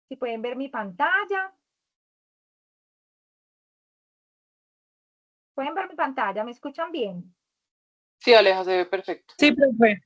Si pueden ver mi pantalla. ¿Pueden ver mi pantalla? ¿Me escuchan bien? Sí, Aleja, se ve perfecto. Sí, profe.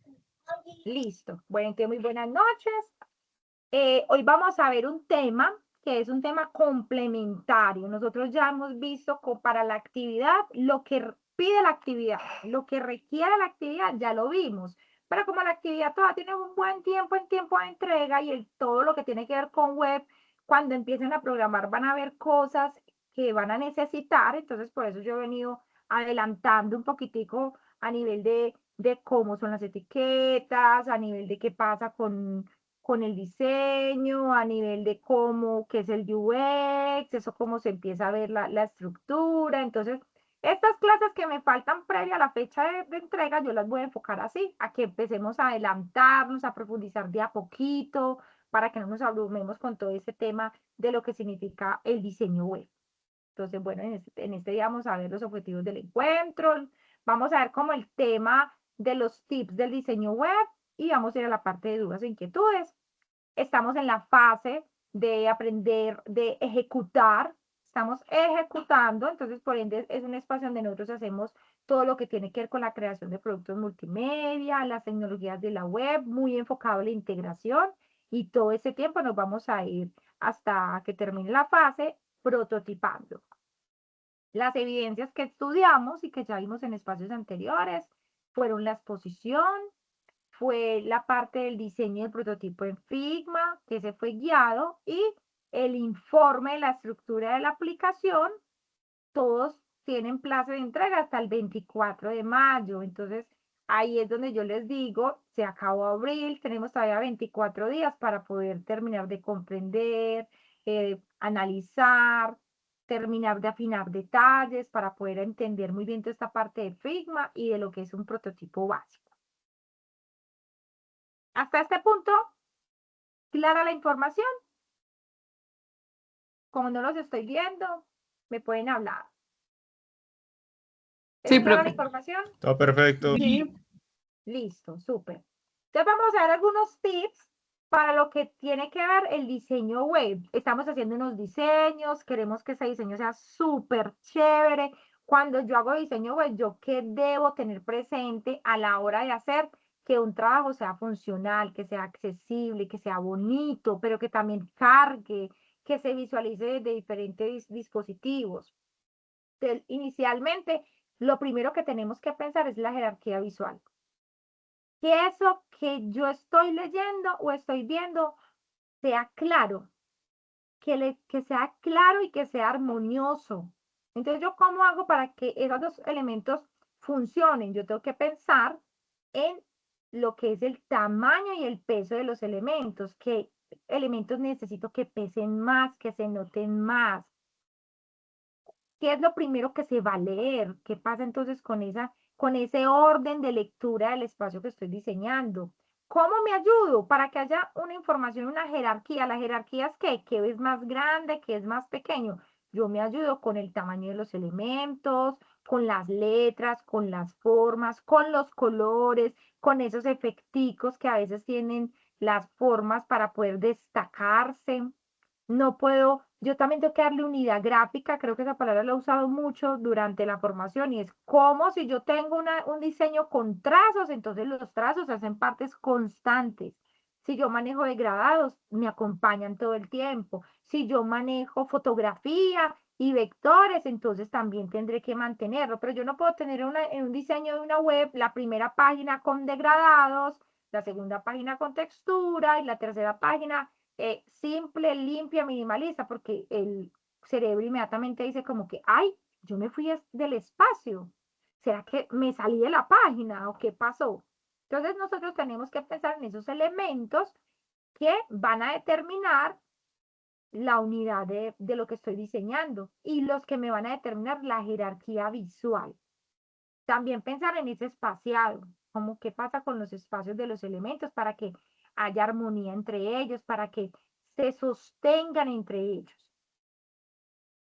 Listo. Bueno, entonces muy buenas noches. Hoy vamos a ver un tema que es un tema complementario. Nosotros ya hemos visto para la actividad lo que pide la actividad, lo que requiere la actividad, ya lo vimos. Pero como la actividad todavía tiene un buen tiempo en tiempo de entrega y todo lo que tiene que ver con web, cuando empiecen a programar van a ver cosas que van a necesitar. Entonces, por eso yo he venido adelantando un poquitico a nivel de cómo son las etiquetas, a nivel de qué pasa con el diseño, a nivel de cómo, qué es el UX, eso cómo se empieza a ver la estructura. Entonces, estas clases que me faltan previa a la fecha de entrega, yo las voy a enfocar así, a que empecemos a adelantarnos, a profundizar de a poquito, para que no nos abrumemos con todo ese tema de lo que significa el diseño web. Entonces, bueno, en este día vamos a ver los objetivos del encuentro, vamos a ver como el tema de los tips del diseño web y vamos a ir a la parte de dudas e inquietudes. Estamos en la fase de aprender, de ejecutar, estamos ejecutando, entonces por ende es un espacio donde nosotros hacemos todo lo que tiene que ver con la creación de productos multimedia, las tecnologías de la web, muy enfocado en la integración y todo ese tiempo nos vamos a ir hasta que termine la fase prototipando. Las evidencias que estudiamos y que ya vimos en espacios anteriores fueron la exposición, fue la parte del diseño del prototipo en Figma, que se fue guiado, y el informe de la estructura de la aplicación. Todos tienen plazo de entrega hasta el 24 de mayo. Entonces, ahí es donde yo les digo, se acabó abril, tenemos todavía 24 días para poder terminar de comprender, analizar, terminar de afinar detalles para poder entender muy bien toda esta parte de Figma y de lo que es un prototipo básico. Hasta este punto, ¿clara la información? Como no los estoy viendo, me pueden hablar. ¿Es Sí, clara la profe. información? Todo perfecto. Sí. Listo, súper. Entonces vamos a dar algunos tips para lo que tiene que ver el diseño web. Estamos haciendo unos diseños, queremos que ese diseño sea súper chévere. Cuando yo hago diseño web, ¿yo qué debo tener presente a la hora de hacer que un trabajo sea funcional, que sea accesible, que sea bonito, pero que también cargue, que se visualice desde diferentes dispositivos? Entonces, inicialmente, lo primero que tenemos que pensar es la jerarquía visual. Que eso que yo estoy leyendo o estoy viendo sea claro, que sea claro y que sea armonioso. Entonces, ¿yo cómo hago para que esos dos elementos funcionen? Yo tengo que pensar en lo que es el tamaño y el peso de los elementos, qué elementos necesito que pesen más, que se noten más. ¿Qué es lo primero que se va a leer? ¿Qué pasa entonces con ese orden de lectura del espacio que estoy diseñando? ¿Cómo me ayudo para que haya una información, una jerarquía? ¿La jerarquía es qué? ¿Qué es más grande? ¿Qué es más pequeño? Yo me ayudo con el tamaño de los elementos, con las letras, con las formas, con los colores, con esos efecticos que a veces tienen las formas para poder destacarse. No puedo, yo también tengo que darle unidad gráfica, creo que esa palabra la he usado mucho durante la formación y es como si yo tengo un diseño con trazos, entonces los trazos hacen partes constantes. Si yo manejo degradados, me acompañan todo el tiempo. Si yo manejo fotografía y vectores, entonces también tendré que mantenerlo, pero yo no puedo tener en un diseño de una web la primera página con degradados, la segunda página con textura y la tercera página simple, limpia, minimalista, porque el cerebro inmediatamente dice como que, ay, yo me fui del espacio. ¿Será que me salí de la página o qué pasó? Entonces nosotros tenemos que pensar en esos elementos que van a determinar la unidad de lo que estoy diseñando y los que me van a determinar la jerarquía visual. También pensar en ese espaciado, como qué pasa con los espacios de los elementos para que haya armonía entre ellos, para que se sostengan entre ellos.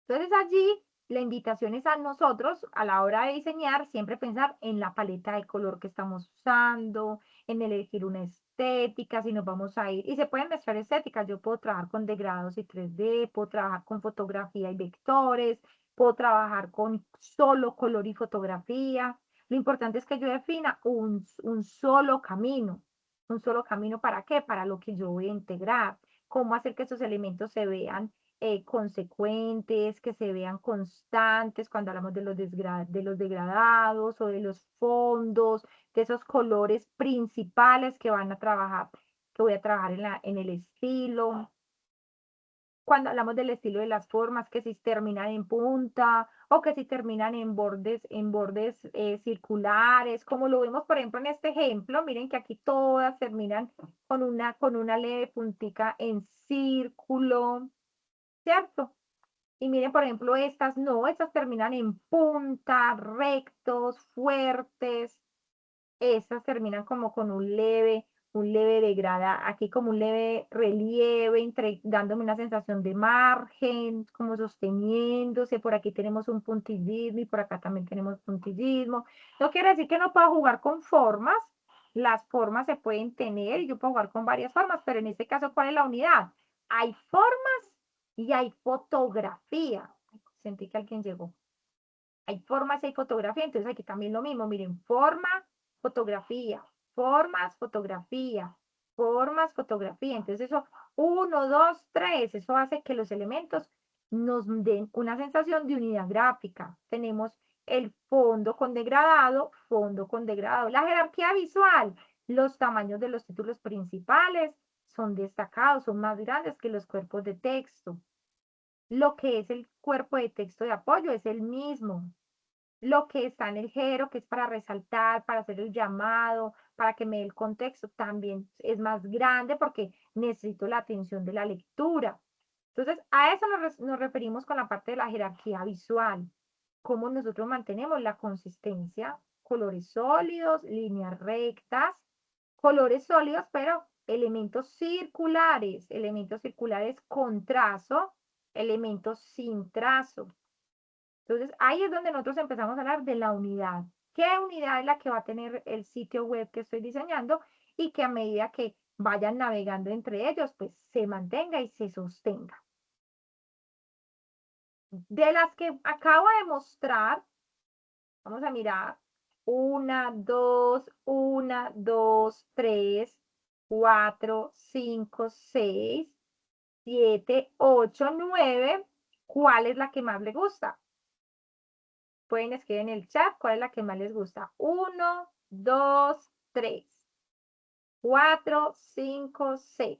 Entonces allí la invitación es a nosotros, a la hora de diseñar, siempre pensar en la paleta de color que estamos usando, en elegir una estética, si nos vamos a ir. Y se pueden mezclar estéticas. Yo puedo trabajar con degrados y 3D, puedo trabajar con fotografía y vectores, puedo trabajar con solo color y fotografía. Lo importante es que yo defina un solo camino. ¿Un solo camino para qué? Para lo que yo voy a integrar. Cómo hacer que esos elementos se vean consecuentes, que se vean constantes cuando hablamos de de los degradados o de los fondos, de esos colores principales que van a trabajar, que voy a trabajar en el estilo. Cuando hablamos del estilo de las formas, que si terminan en punta o que si terminan en bordes circulares, como lo vemos, por ejemplo, en este ejemplo, miren que aquí todas terminan con una leve puntica en círculo, ¿cierto? Y miren, por ejemplo, estas no, estas terminan en punta, rectos, fuertes. Estas terminan como con un leve degrada, aquí como un leve relieve, dándome una sensación de margen, como sosteniéndose. Por aquí tenemos un puntillismo y por acá también tenemos puntillismo. No quiere decir que no pueda jugar con formas. Las formas se pueden tener y yo puedo jugar con varias formas, pero en este caso, ¿cuál es la unidad? Hay formas y hay fotografía. Sentí que alguien llegó. Hay formas y hay fotografía, entonces aquí también lo mismo, miren, forma, fotografía, formas, fotografía, formas, fotografía. Entonces eso, uno, dos, tres, eso hace que los elementos nos den una sensación de unidad gráfica. Tenemos el fondo con degradado. La jerarquía visual, los tamaños de los títulos principales son destacados, son más grandes que los cuerpos de texto. Lo que es el cuerpo de texto de apoyo es el mismo. Lo que está en el género, que es para resaltar, para hacer el llamado, para que me dé el contexto, también es más grande porque necesito la atención de la lectura. Entonces, a eso nos referimos con la parte de la jerarquía visual, cómo nosotros mantenemos la consistencia, colores sólidos, líneas rectas, colores sólidos, pero elementos circulares con trazo, elementos sin trazo. Entonces, ahí es donde nosotros empezamos a hablar de la unidad. ¿Qué unidad es la que va a tener el sitio web que estoy diseñando? Y que a medida que vayan navegando entre ellos, pues se mantenga y se sostenga. De las que acabo de mostrar, vamos a mirar. 1, 2, 3, 4, 5, 6, 7, 8, 9. ¿Cuál es la que más le gusta? Pueden escribir en el chat cuál es la que más les gusta. 1, 2, 3, 4, 5, 6,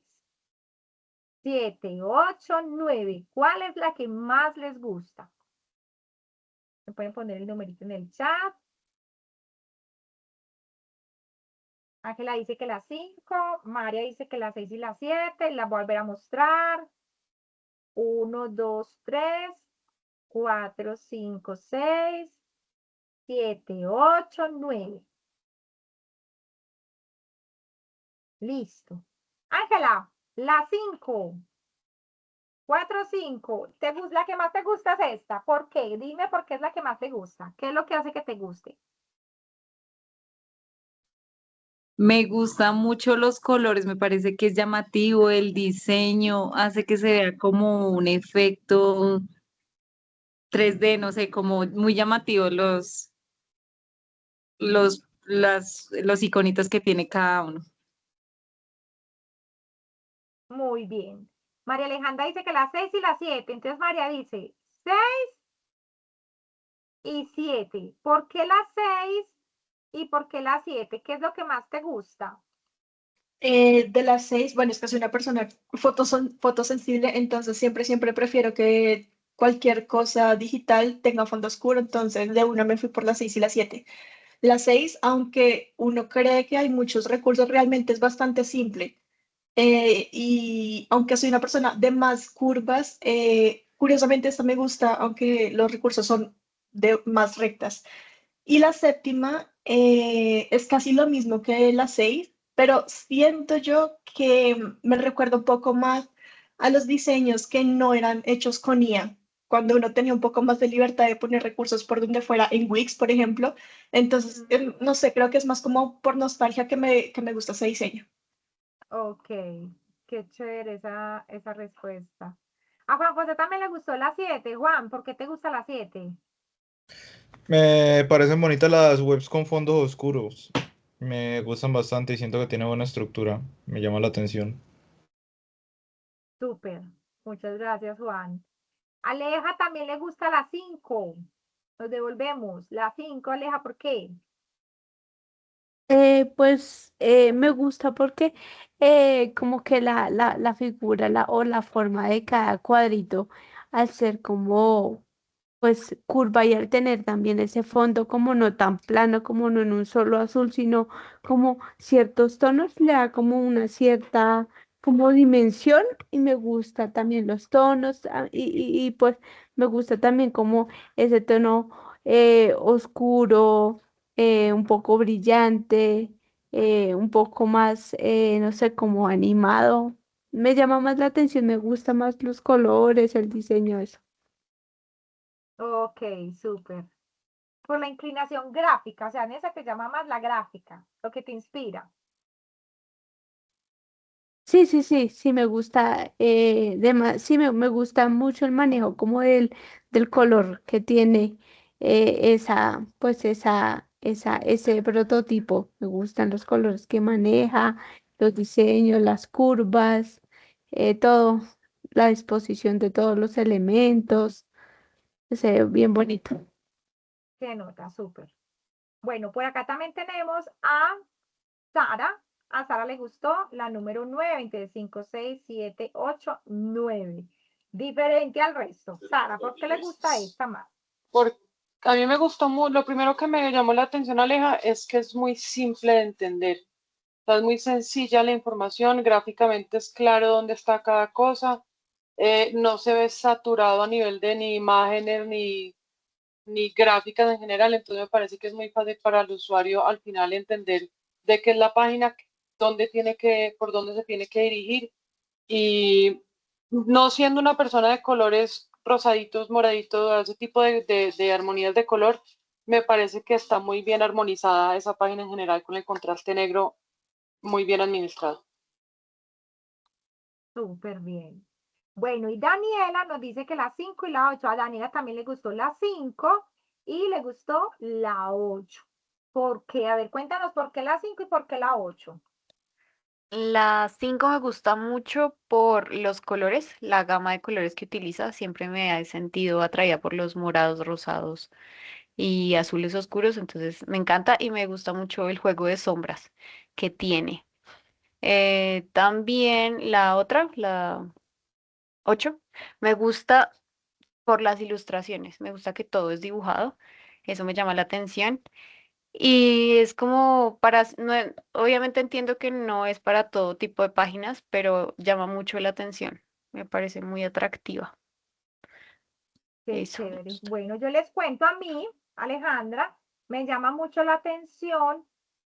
7, 8, 9. ¿Cuál es la que más les gusta? Me pueden poner el numerito en el chat. Ángela dice que la 5, María dice que la 6 y la 7. Las voy a volver a mostrar. 1, 2, 3, 4, 5, 6, 7, 8, 9. Listo. Ángela, la 5. 4, 5. La que más te gusta es esta. ¿Por qué? Dime por qué es la que más te gusta. ¿Qué es lo que hace que te guste? Me gustan mucho los colores, me parece que es llamativo, el diseño hace que se vea como un efecto 3D, no sé, como muy llamativo los iconitos que tiene cada uno. Muy bien. María Alejandra dice que la 6 y la 7. Entonces María dice 6 y 7. ¿Por qué la 6 y por qué la 7? ¿Qué es lo que más te gusta? De las 6, bueno, es que soy una persona fotosensible, entonces siempre prefiero que cualquier cosa digital tenga fondo oscuro, entonces de una me fui por la 6 y la 7. La 6, aunque uno cree que hay muchos recursos, realmente es bastante simple. Y aunque soy una persona de más curvas, curiosamente esta me gusta, aunque los recursos son de más rectas. Y la séptima es casi lo mismo que la 6, pero siento yo que me recuerda un poco más a los diseños que no eran hechos con IA. cuando uno tenía un poco más de libertad de poner recursos por donde fuera en Wix, por ejemplo. Entonces, no sé, creo que es más como por nostalgia que me gusta ese diseño. Ok, qué chévere esa respuesta. A Juan José también le gustó la 7. Juan, ¿por qué te gusta la 7? Me parecen bonitas las webs con fondos oscuros. Me gustan bastante y siento que tiene buena estructura. Me llama la atención. Súper. Muchas gracias, Juan. Aleja también le gusta la 5. Nos devolvemos. La 5, Aleja, ¿por qué? Me gusta porque como que la figura o la forma de cada cuadrito, al ser como pues curva y al tener también ese fondo como no tan plano, como no en un solo azul, sino como ciertos tonos, le da como una cierta como dimensión y me gusta también los tonos pues me gusta también como ese tono oscuro, un poco brillante, un poco más, no sé, como animado. Me llama más la atención, me gusta más los colores, el diseño, eso. Ok, súper. Por la inclinación gráfica, o sea, en esa te llama más la gráfica, lo que te inspira. Sí, me gusta, sí, me gusta mucho el manejo como del color que tiene ese prototipo. Me gustan los colores que maneja, los diseños, las curvas, todo, la disposición de todos los elementos, se ve bien bonito. Se nota, súper. Bueno, por acá también tenemos a Sara. A Sara le gustó la número 9, entonces 5, 6, 7, 8, 9. Diferente al resto. Sara, ¿por qué le gusta esta más? Por, a mí me gustó mucho, lo primero que me llamó la atención, Aleja, es que es muy simple de entender. O sea, es muy sencilla la información, gráficamente es claro dónde está cada cosa, no se ve saturado a nivel de ni imágenes ni gráficas en general, entonces me parece que es muy fácil para el usuario al final entender de qué es la página, por dónde se tiene que dirigir. Y no siendo una persona de colores rosaditos, moraditos, ese tipo de armonías de color, me parece que está muy bien armonizada esa página en general con el contraste negro, muy bien administrado. Súper bien. Bueno, y Daniela nos dice que la 5 y la 8. A Daniela también le gustó la 5 y le gustó la 8. ¿Por qué? A ver, cuéntanos por qué la 5 y por qué la 8. La 5 me gusta mucho por los colores, la gama de colores que utiliza. Siempre me he sentido atraída por los morados, rosados y azules oscuros, entonces me encanta y me gusta mucho el juego de sombras que tiene. También la otra, la 8, me gusta por las ilustraciones. Me gusta que todo es dibujado, eso me llama la atención. Y es como obviamente entiendo que no es para todo tipo de páginas, pero llama mucho la atención. Me parece muy atractiva. Qué Eso me chévere. gusta. Bueno, yo les cuento a mí, Alejandra, me llama mucho la atención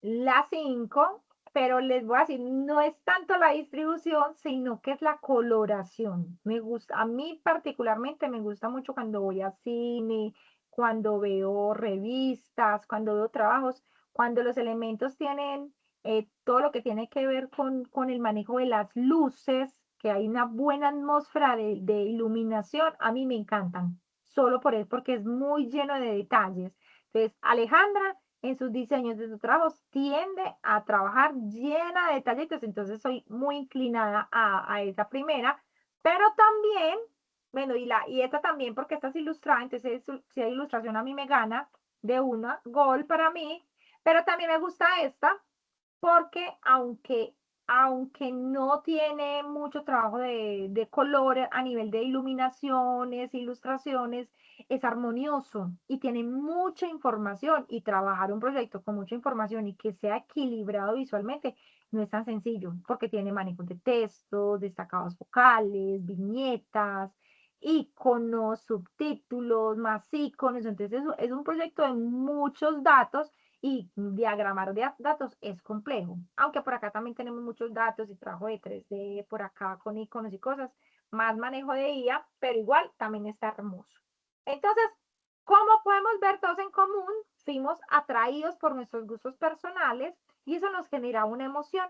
la 5, pero les voy a decir, no es tanto la distribución, sino que es la coloración. Me gusta, a mí particularmente me gusta mucho cuando voy a cine, cuando veo revistas, cuando veo trabajos, cuando los elementos tienen todo lo que tiene que ver con el manejo de las luces, que hay una buena atmósfera de iluminación, a mí me encantan solo por eso, porque es muy lleno de detalles. Entonces, Alejandra, en sus diseños de sus trabajos, tiende a trabajar llena de detallitos, entonces soy muy inclinada a esa primera, pero también, bueno, y esta también, porque esta es ilustrada, entonces si hay ilustración a mí me gana de una, gol para mí, pero también me gusta esta, porque aunque no tiene mucho trabajo de color a nivel de iluminaciones, ilustraciones, es armonioso y tiene mucha información y trabajar un proyecto con mucha información y que sea equilibrado visualmente no es tan sencillo porque tiene manejo de texto, destacados vocales, viñetas, iconos, subtítulos, más iconos, entonces es un proyecto de muchos datos y diagramar datos es complejo, aunque por acá también tenemos muchos datos y trabajo de 3D por acá con iconos y cosas, más manejo de IA, pero igual también está hermoso. Entonces, ¿cómo podemos ver todos en común? Fuimos atraídos por nuestros gustos personales y eso nos genera una emoción.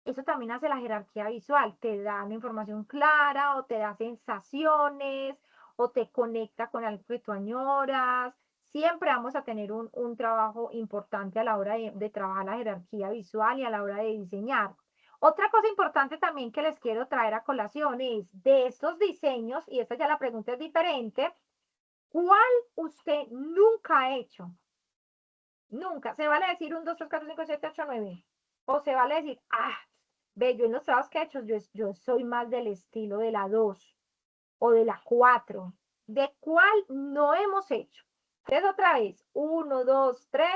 Eso también hace la jerarquía visual, te da una información clara o te da sensaciones o te conecta con algo que tú añoras. Siempre vamos a tener un trabajo importante a la hora de trabajar la jerarquía visual y a la hora de diseñar. Otra cosa importante también que les quiero traer a colación es de estos diseños, y esta ya la pregunta es diferente, ¿cuál usted nunca ha hecho? Nunca. ¿Se vale decir 1, 2, 3, 4, 5, 7, 8, 9? O se vale decir, ve, yo en los trabajos que he hecho, yo soy más del estilo de la 2 o de la 4. ¿De cuál no hemos hecho? Entonces otra vez, 1, 2, 3,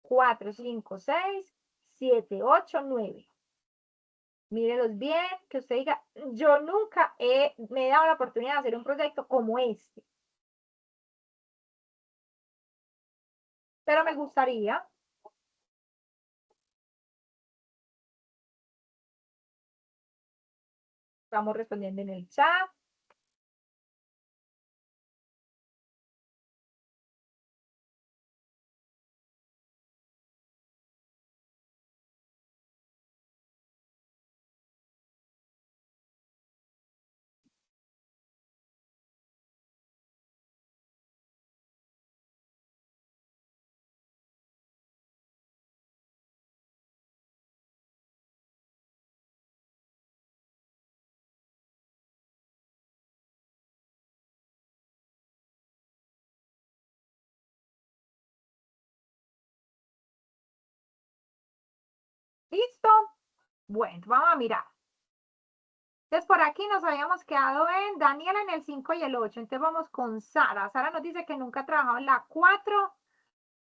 4, 5, 6, 7, 8, 9. Mírenlos bien, que usted diga, yo nunca me he dado la oportunidad de hacer un proyecto como este. Pero me gustaría. Estamos respondiendo en el chat. ¿Listo? Bueno, vamos a mirar. Entonces, por aquí nos habíamos quedado en Daniela en el 5 y el 8. Entonces, vamos con Sara. Sara nos dice que nunca ha trabajado en la 4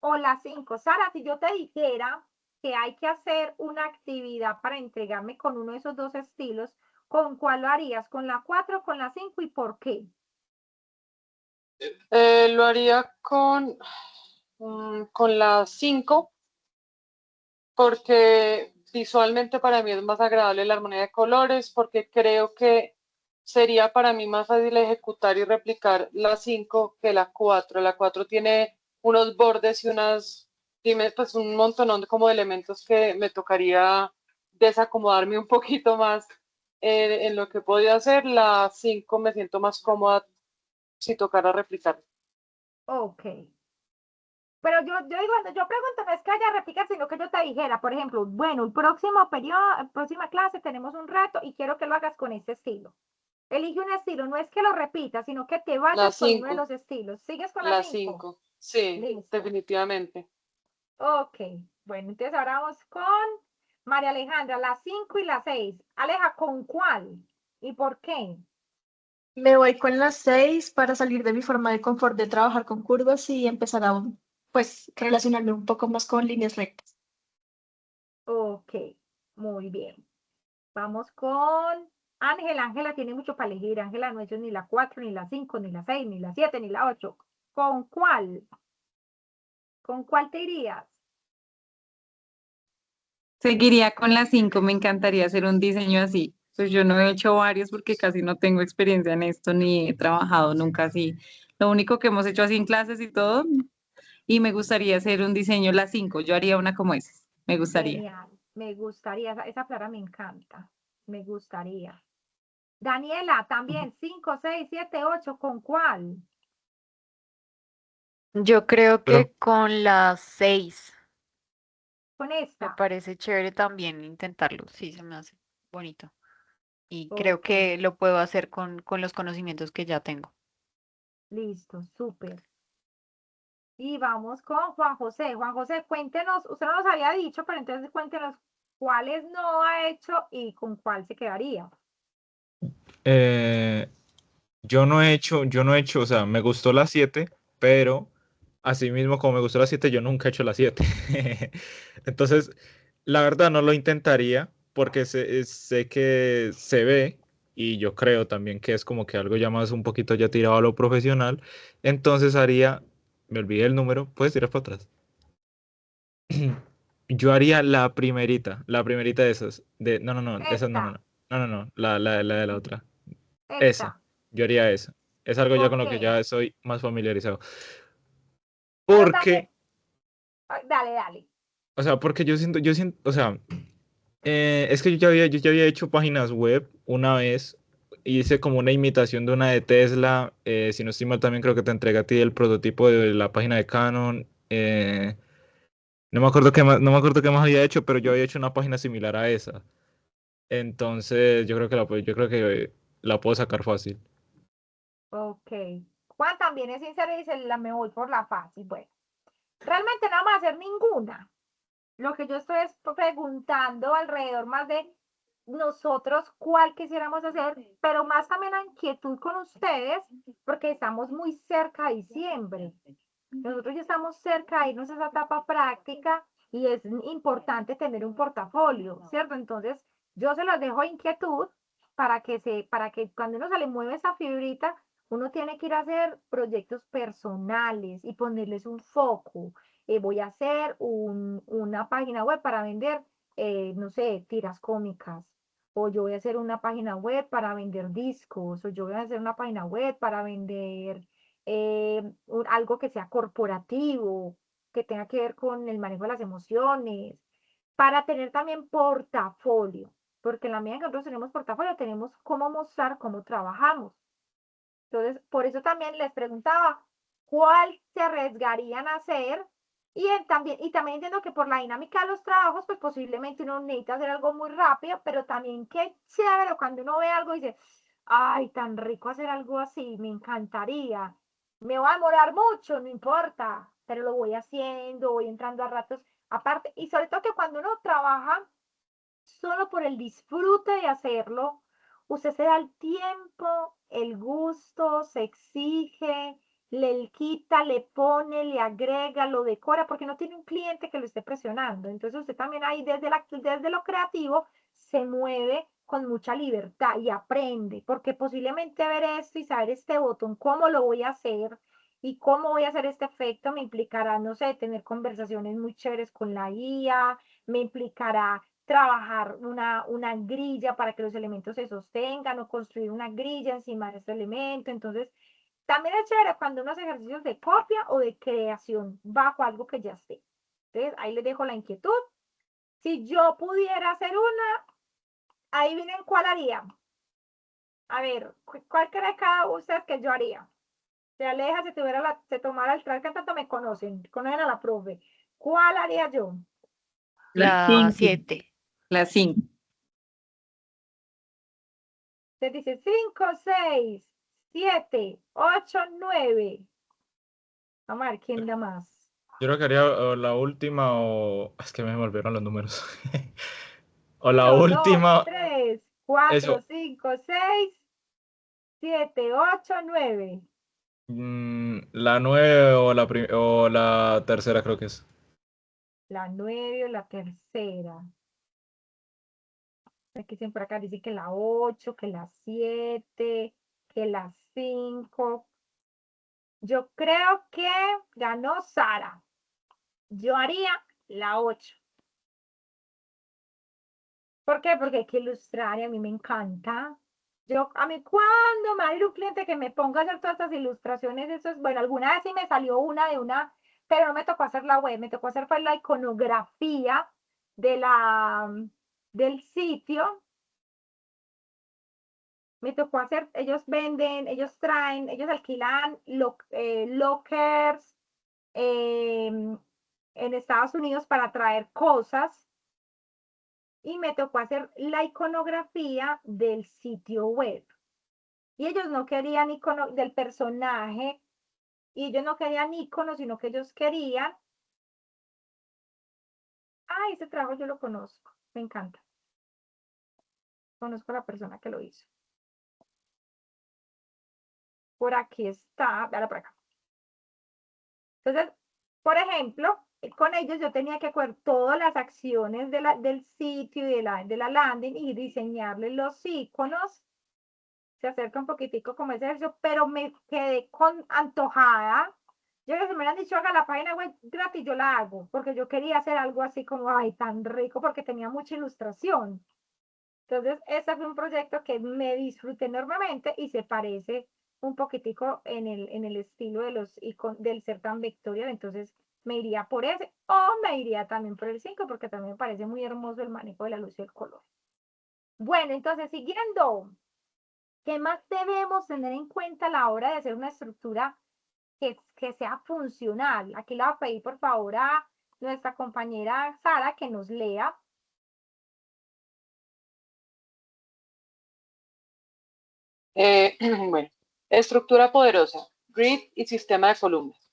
o la 5. Sara, si yo te dijera que hay que hacer una actividad para entregarme con uno de esos dos estilos, ¿con cuál lo harías? ¿Con la 4 o con la 5 y por qué? Lo haría con la 5 porque visualmente para mí es más agradable la armonía de colores, porque creo que sería para mí más fácil ejecutar y replicar la 5 que la 4. La 4 tiene unos bordes y pues un montón como de elementos que me tocaría desacomodarme un poquito más en lo que podía hacer. La 5 me siento más cómoda si tocara replicar. Ok. Pero yo digo, yo pregunto, no es que haya réplica, sino que yo te dijera, por ejemplo, bueno, el próximo periodo, próxima clase tenemos un reto y quiero que lo hagas con este estilo. Elige un estilo, no es que lo repitas, sino que te La vayas con uno de 5, los estilos. ¿Sigues con la la 5? 5, sí, Listo. definitivamente. Ok, bueno, entonces ahora vamos con María Alejandra, la 5 y la 6. Aleja, ¿con cuál? ¿Y por qué? Me voy con las 6 para salir de mi forma de confort de trabajar con curvas y empezar a, pues, relacionarme un poco más con líneas rectas. Ok, muy bien. Vamos con Ángela. Ángela tiene mucho para elegir. Ángela no ha hecho ni la 4, ni la 5, ni la 6, ni la 7, ni la 8. ¿Con cuál? ¿Con cuál te irías? Seguiría con la 5, me encantaría hacer un diseño así. Pues yo no he hecho varios porque casi no tengo experiencia en esto ni he trabajado nunca así. Lo único que hemos hecho así en clases y todo, y me gustaría hacer un diseño la 5. Yo haría una como esa, me gustaría. Genial. Me gustaría. Esa palabra me encanta. Me gustaría. Daniela, también 5, 6, 7, 8. ¿Con cuál? Yo creo Pero, que con las 6 Con me esta. parece chévere también intentarlo. Sí, se me hace bonito. Y creo Ok, que lo puedo hacer con los conocimientos que ya tengo. listo, súper. Y vamos con Juan José. Juan José, cuéntenos, usted no nos había dicho, pero entonces cuéntenos cuáles no ha hecho y con cuál se quedaría. eh, yo no he hecho, o sea, me gustó la 7, pero así mismo como me gustó la 7, yo nunca he hecho la 7. Entonces, la verdad no lo intentaría porque sé que se ve y yo creo también que es como que algo ya más un poquito ya tirado a lo profesional. Entonces haría, me olvidé el número, puedes tirar para atrás. Yo haría la primerita de esas. No, no, no, de esas no, no, Esta. no, no, no, no, la de la otra. Esa, Esta. yo haría esa. Es algo ya ¿Por con lo que qué? ya estoy más familiarizado. Pero también, Porque, dale, dale. o sea, porque yo siento, o sea, es que yo ya había hecho páginas web una vez, hice como una imitación de una de Tesla, si no estoy mal también creo que te entregué a ti el prototipo de la página de Canon, no me acuerdo qué más, no me acuerdo qué más había hecho, pero yo había hecho una página similar a esa, entonces yo creo que yo creo que la puedo sacar fácil. Ok. Juan también es sincero y dice, la me voy por la fácil. Bueno, realmente no vamos a hacer ninguna. Lo que yo estoy es preguntando alrededor más de nosotros cuál quisiéramos hacer, pero más también a inquietud con ustedes, porque estamos muy cerca de diciembre. Nosotros ya estamos cerca de irnos a esa etapa práctica y es importante tener un portafolio, ¿cierto? Entonces, yo se los dejo a inquietud para que cuando uno se le mueve esa fibrita, uno tiene que ir a hacer proyectos personales y ponerles un foco. Voy a hacer una página web para vender, no sé, tiras cómicas, o yo voy a hacer una página web para vender discos, o yo voy a hacer una página web para vender algo que sea corporativo, que tenga que ver con el manejo de las emociones, para tener también portafolio, porque en la medida que nosotros tenemos portafolio, tenemos cómo mostrar cómo trabajamos. Entonces, por eso también les preguntaba cuál se arriesgarían a hacer y también entiendo que por la dinámica de los trabajos, pues posiblemente uno necesita hacer algo muy rápido, pero también qué chévere cuando uno ve algo y dice, ay, tan rico hacer algo así, me encantaría. Me va a demorar mucho, no importa, pero lo voy haciendo, voy entrando a ratos aparte. Y sobre todo que cuando uno trabaja solo por el disfrute de hacerlo, usted se da el tiempo, el gusto, se exige, le quita, le pone, le agrega, lo decora, porque no tiene un cliente que lo esté presionando. Entonces usted también ahí desde lo creativo se mueve con mucha libertad y aprende, porque posiblemente ver esto y saber este botón, cómo lo voy a hacer y cómo voy a hacer este efecto me implicará, no sé, tener conversaciones muy chéveres con la IA, me implicará trabajar una grilla para que los elementos se sostengan o construir una grilla encima de este elemento. Entonces, también es chévere cuando unos ejercicios de copia o de creación bajo algo que ya esté. Entonces, ahí les dejo la inquietud. Si yo pudiera hacer una, ahí vienen cuál haría. A ver, ¿cuál cree cada uno de ustedes que yo haría? Se aleja, se tomara el traje que tanto me conocen a la profe. ¿Cuál haría yo? La La 5, 7. la 5. Se dice 5, 6, 7, 8, 9. Vamos a ver quién da más. Yo creo que haría o la última o... Es que me volvieron los números. O la 1, 2, última, 3, 4, eso. 5, 6, 7, 8, 9. La 9 o o la tercera creo que es. La 9 o la tercera. Aquí siempre acá dice que la 8, que la 7, que la 5. Yo creo que ganó Sara. Yo haría la 8. ¿Por qué? Porque hay que ilustrar y a mí me encanta. A mí cuando me va a ir un cliente que me ponga a hacer todas estas ilustraciones, eso es, bueno, alguna vez sí me salió pero no me tocó hacer la web, me tocó hacer fue la iconografía de del sitio, me tocó hacer, ellos venden, ellos traen, ellos alquilan lockers en Estados Unidos para traer cosas y me tocó hacer la iconografía del sitio web. Y ellos no querían icono del personaje, y ellos no querían icono, sino que ellos querían, ese trabajo yo lo conozco, me encanta. Conozco a la persona que lo hizo. Por aquí está, véala por acá. Entonces, por ejemplo, con ellos yo tenía que coger todas las acciones del sitio y de la landing y diseñarles los iconos. Se acerca un poquitico como ese ejercicio, pero me quedé antojada. Yo que si me hubieran dicho haga la página web gratis, yo la hago, porque yo quería hacer algo así como, ay, tan rico, porque tenía mucha ilustración. Entonces, este fue un proyecto que me disfruté enormemente y se parece un poquitico en el estilo de del ser tan vectorial. Entonces, me iría por ese o me iría también por el 5 porque también me parece muy hermoso el manejo de la luz y el color. Bueno, entonces, siguiendo, ¿qué más debemos tener en cuenta a la hora de hacer una estructura que sea funcional? Aquí le voy a pedir, por favor, a nuestra compañera Sara que nos lea. Bueno, estructura poderosa, grid y sistema de columnas.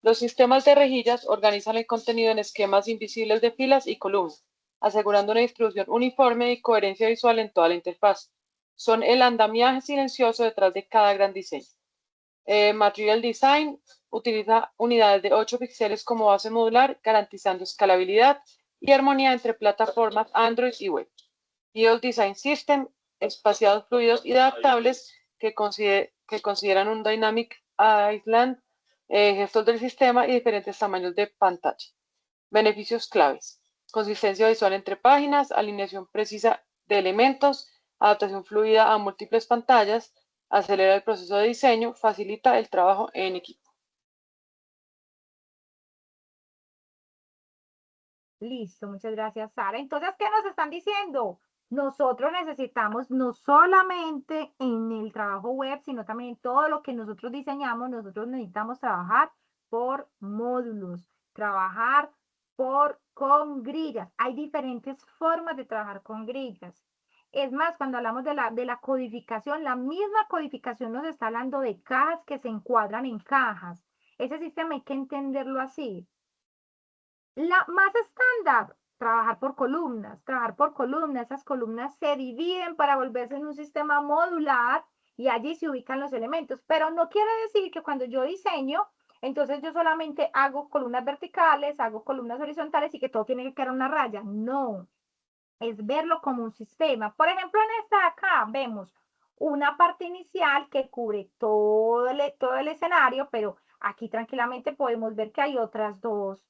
Los sistemas de rejillas organizan el contenido en esquemas invisibles de filas y columnas, asegurando una distribución uniforme y coherencia visual en toda la interfaz. Son el andamiaje silencioso detrás de cada gran diseño. Material Design utiliza unidades de 8 píxeles como base modular, garantizando escalabilidad y armonía entre plataformas Android y web. Field Design System, espaciados fluidos y adaptables que consideran un Dynamic Island, gestos del sistema y diferentes tamaños de pantalla. Beneficios claves: consistencia visual entre páginas, alineación precisa de elementos, adaptación fluida a múltiples pantallas, acelera el proceso de diseño, facilita el trabajo en equipo. Listo, muchas gracias, Sara. Entonces, ¿qué nos están diciendo? Nosotros necesitamos no solamente en el trabajo web, sino también en todo lo que nosotros diseñamos, nosotros necesitamos trabajar por módulos, trabajar con grillas. Hay diferentes formas de trabajar con grillas. Es más, cuando hablamos de la codificación, la misma codificación nos está hablando de cajas que se encuadran en cajas. Ese sistema hay que entenderlo así. La más estándar, trabajar por columnas, esas columnas se dividen para volverse en un sistema modular y allí se ubican los elementos, pero no quiere decir que cuando yo diseño, entonces yo solamente hago columnas verticales, hago columnas horizontales y que todo tiene que quedar una raya, no, es verlo como un sistema. Por ejemplo, en esta de acá vemos una parte inicial que cubre todo el escenario, pero aquí tranquilamente podemos ver que hay otras dos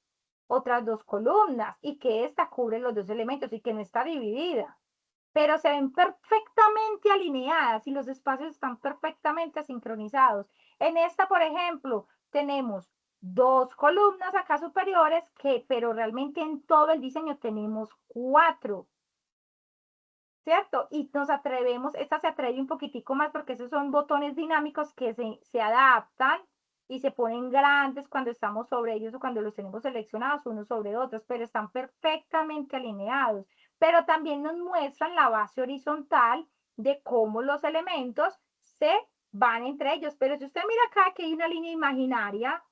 columnas y que esta cubre los dos elementos y que no está dividida, pero se ven perfectamente alineadas y los espacios están perfectamente sincronizados. En esta, por ejemplo, tenemos dos columnas acá superiores pero realmente en todo el diseño tenemos cuatro. ¿Cierto? Y nos atrevemos, esta se atreve un poquitico más porque esos son botones dinámicos que se adaptan y se ponen grandes cuando estamos sobre ellos o cuando los tenemos seleccionados unos sobre otros, pero están perfectamente alineados. Pero también nos muestran la base horizontal de cómo los elementos se van entre ellos. Pero si usted mira acá que hay una línea imaginaria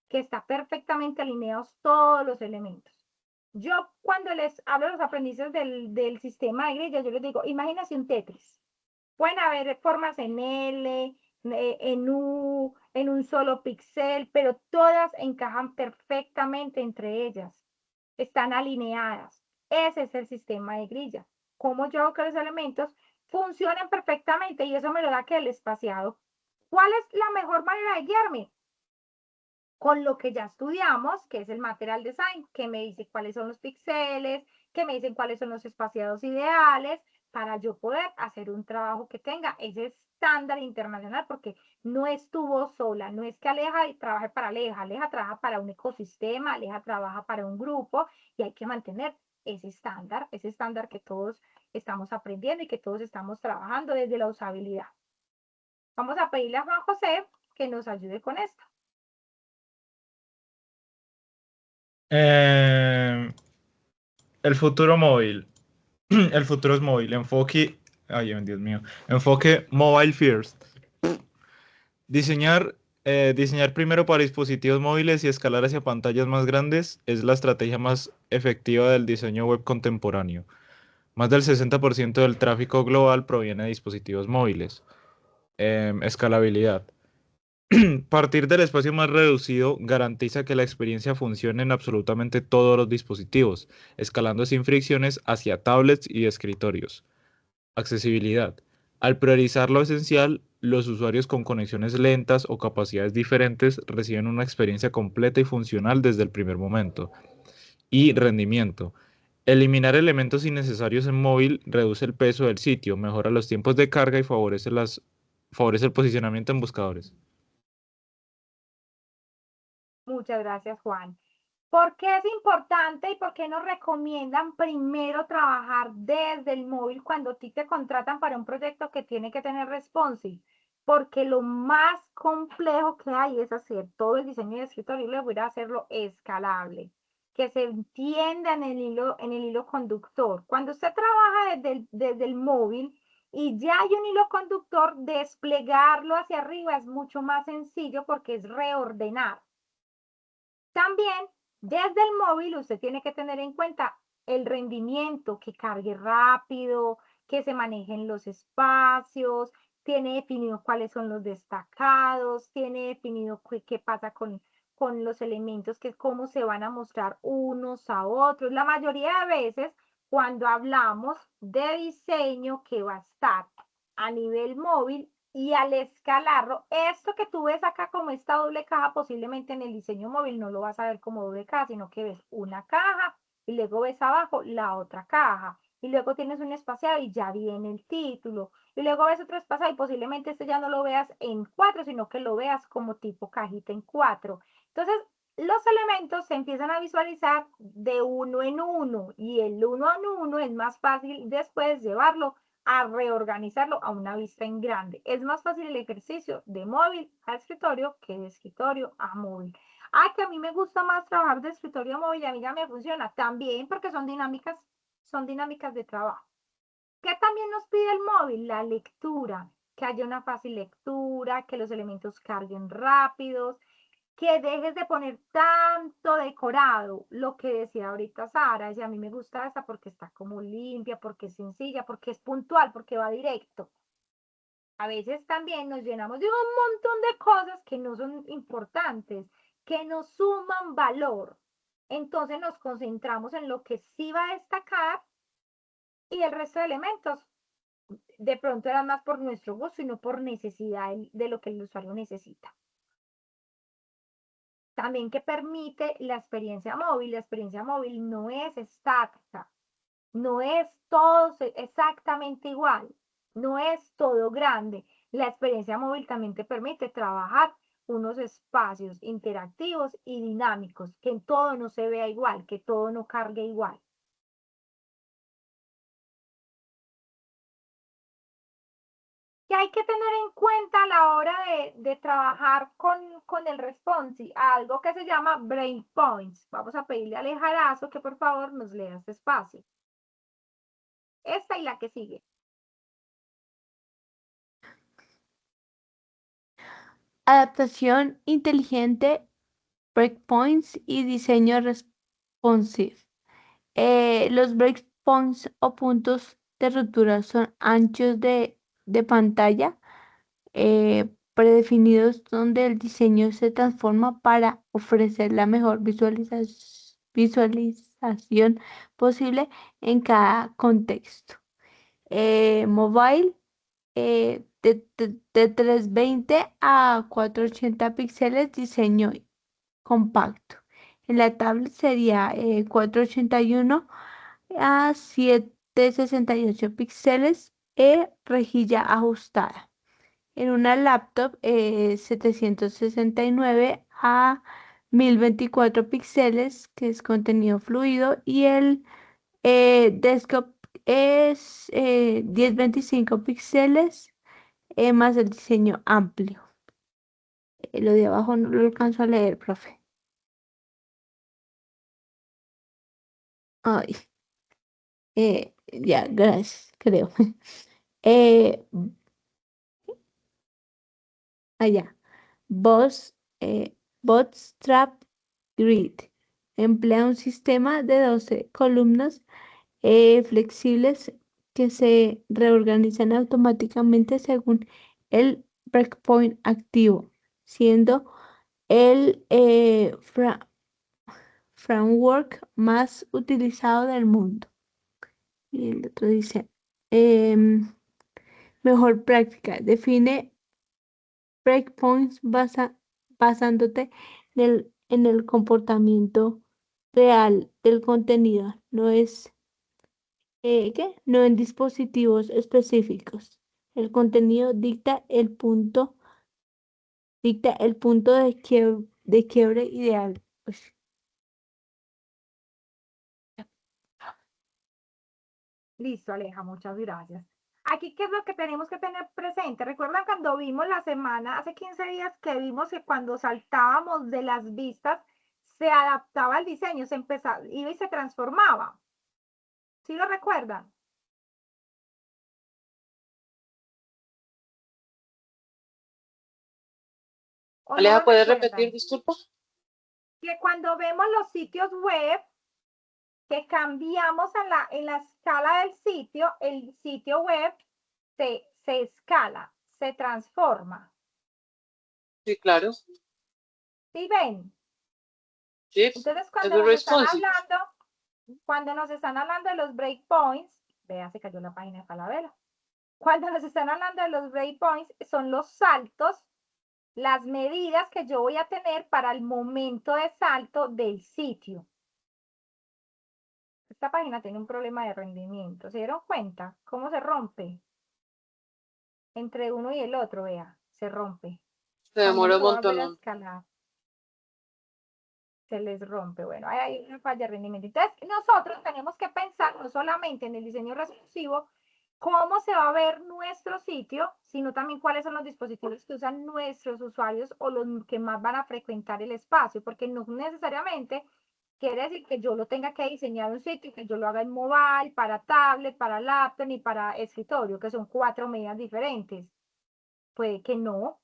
que está perfectamente alineados todos los elementos. Yo cuando les hablo a los aprendices del sistema de grillas, yo les digo, imagínense un Tetris. Pueden haber formas en L, en U, en un solo píxel, pero todas encajan perfectamente entre ellas. Están alineadas. Ese es el sistema de grilla. Cómo yo hago que los elementos funcionen perfectamente y eso me lo da que el espaciado. ¿Cuál es la mejor manera de guiarme? Con lo que ya estudiamos, que es el Material Design, que me dice cuáles son los píxeles, que me dicen cuáles son los espaciados ideales, para yo poder hacer un trabajo que tenga ese estándar internacional, porque no estuvo sola, no es que Aleja trabaje para Aleja, Aleja trabaja para un ecosistema, Aleja trabaja para un grupo, y hay que mantener ese estándar que todos estamos aprendiendo y que todos estamos trabajando desde la usabilidad. Vamos a pedirle a Juan José que nos ayude con esto. El futuro móvil. El futuro es móvil. Enfoque. Ay, Dios mío. Enfoque mobile first. Diseñar primero para dispositivos móviles y escalar hacia pantallas más grandes es la estrategia más efectiva del diseño web contemporáneo. Más del 60% del tráfico global proviene de dispositivos móviles. Escalabilidad. Partir del espacio más reducido garantiza que la experiencia funcione en absolutamente todos los dispositivos, escalando sin fricciones hacia tablets y escritorios. Accesibilidad. Al priorizar lo esencial, los usuarios con conexiones lentas o capacidades diferentes reciben una experiencia completa y funcional desde el primer momento. Y rendimiento. Eliminar elementos innecesarios en móvil reduce el peso del sitio, mejora los tiempos de carga y favorece el posicionamiento en buscadores. Muchas gracias, Juan. ¿Por qué es importante y por qué nos recomiendan primero trabajar desde el móvil cuando a ti te contratan para un proyecto que tiene que tener responsive? Porque lo más complejo que hay es hacer todo el diseño de escritorio y luego ir a hacerlo escalable, que se entienda en el hilo conductor. Cuando usted trabaja desde el móvil y ya hay un hilo conductor, desplegarlo hacia arriba es mucho más sencillo porque es reordenar. También desde el móvil usted tiene que tener en cuenta el rendimiento, que cargue rápido, que se manejen los espacios, tiene definido cuáles son los destacados, tiene definido qué pasa con los elementos, que cómo se van a mostrar unos a otros. La mayoría de veces cuando hablamos de diseño que va a estar a nivel móvil, y al escalarlo, esto que tú ves acá como esta doble caja, posiblemente en el diseño móvil no lo vas a ver como doble caja, sino que ves una caja y luego ves abajo la otra caja. Y luego tienes un espaciado y ya viene el título. Y luego ves otro espaciado y posiblemente este ya no lo veas en 4, sino que lo veas como tipo cajita en 4. Entonces, los elementos se empiezan a visualizar de uno en uno y el uno en uno es más fácil después llevarlo a reorganizarlo a una vista en grande. Es más fácil el ejercicio de móvil a escritorio que de escritorio a móvil. Ah, que a mí me gusta más trabajar de escritorio a móvil y a mí ya me funciona. También porque son dinámicas de trabajo. ¿Qué también nos pide el móvil? La lectura, que haya una fácil lectura, que los elementos carguen rápidos, que dejes de poner tanto decorado, lo que decía ahorita Sara, y a mí me gusta esta porque está como limpia, porque es sencilla, porque es puntual, porque va directo. A veces también nos llenamos de un montón de cosas que no son importantes, que nos suman valor. Entonces nos concentramos en lo que sí va a destacar y el resto de elementos de pronto eran más por nuestro gusto y no por necesidad de lo que el usuario necesita. También que permite la experiencia móvil. La experiencia móvil no es estática, no es todo exactamente igual, no es todo grande. La experiencia móvil también te permite trabajar unos espacios interactivos y dinámicos, que todo no se vea igual, que todo no cargue igual. Que hay que tener en cuenta a la hora de trabajar con el responsive, algo que se llama breakpoints. Vamos a pedirle a Alejarazo que por favor nos lea este espacio. Esta y la que sigue. Adaptación inteligente, breakpoints y diseño responsive. Los breakpoints o puntos de ruptura son anchos de pantalla predefinidos donde el diseño se transforma para ofrecer la mejor visualización posible en cada contexto. Mobile de 320 a 480 píxeles, diseño compacto. En la tablet sería 481 a 768 píxeles, rejilla ajustada. En una laptop 769 a 1024 píxeles, que es contenido fluido, y el desktop es 1025 píxeles, más el diseño amplio. Lo de abajo no lo alcanzo a leer, profe. Ay, ya, gracias, creo. Eh, allá. Boss, Bootstrap Grid. Emplea un sistema de 12 columnas flexibles que se reorganizan automáticamente según el breakpoint activo, siendo el framework más utilizado del mundo. Y el otro dice, mejor práctica, define breakpoints basándote en el comportamiento real del contenido. No es ¿qué? No en dispositivos específicos. El contenido dicta el punto de quiebre ideal. Ush. Listo, Aleja, muchas gracias. Aquí, ¿qué es lo que tenemos que tener presente? ¿Recuerdan cuando vimos la semana, hace 15 días, que vimos que cuando saltábamos de las vistas, se adaptaba el diseño, se empezaba, iba y se transformaba? ¿Sí lo recuerdan? ¿O no Aleja, lo ¿puedes repetir, recuerdan? disculpa? Que cuando vemos los sitios web, que cambiamos en la escala del sitio, el sitio web se escala, se transforma. Sí, claro. ¿Sí ven? Sí, Entonces, es responsive. cuando nos están hablando de los breakpoints, vea, se cayó la página de Falabella. Cuando nos están hablando de los breakpoints, son los saltos, las medidas que yo voy a tener para el momento de salto del sitio. Esta página tiene un problema de rendimiento. ¿Se dieron cuenta cómo se rompe? Entre uno y el otro, vea, se rompe. Se Cuando uno demora un lo va a volver a montón. escalar, se les rompe. Bueno, hay una falla de rendimiento. Entonces, nosotros tenemos que pensar no solamente en el diseño responsivo, cómo se va a ver nuestro sitio, sino también cuáles son los dispositivos que usan nuestros usuarios o los que más van a frecuentar el espacio, porque no necesariamente quiere decir que yo lo tenga que diseñar un sitio, que yo lo haga en mobile, para tablet, para laptop y para escritorio, que son 4 medidas diferentes. Puede que no,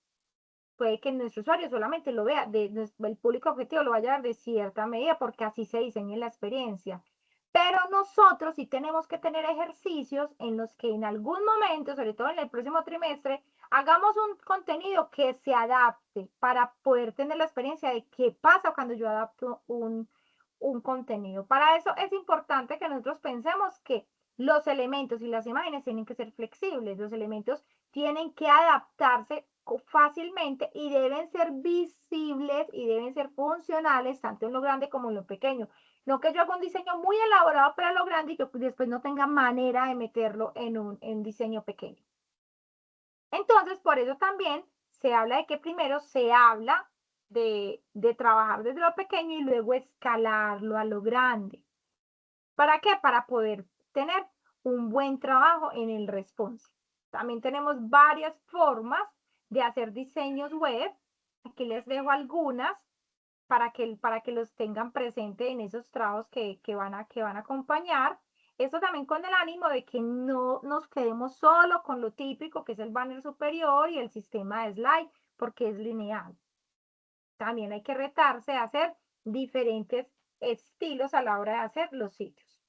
puede que nuestro usuario solamente lo vea, el público objetivo lo vaya a ver de cierta medida porque así se diseña la experiencia. Pero nosotros sí tenemos que tener ejercicios en los que en algún momento, sobre todo en el próximo trimestre, hagamos un contenido que se adapte para poder tener la experiencia de qué pasa cuando yo adapto un contenido. Para eso es importante que nosotros pensemos que los elementos y las imágenes tienen que ser flexibles, los elementos tienen que adaptarse fácilmente y deben ser visibles y deben ser funcionales tanto en lo grande como en lo pequeño. No que yo haga un diseño muy elaborado para lo grande y que después no tenga manera de meterlo en un diseño pequeño. Entonces, por eso también se habla de que primero se habla de trabajar desde lo pequeño y luego escalarlo a lo grande. ¿Para qué? Para poder tener un buen trabajo en el response. También tenemos varias formas de hacer diseños web. Aquí les dejo algunas para que los tengan presente en esos trabajos que van a acompañar. Esto también con el ánimo de que no nos quedemos solo con lo típico, que es el banner superior y el sistema de slide, porque es lineal. También hay que retarse a hacer diferentes estilos a la hora de hacer los sitios.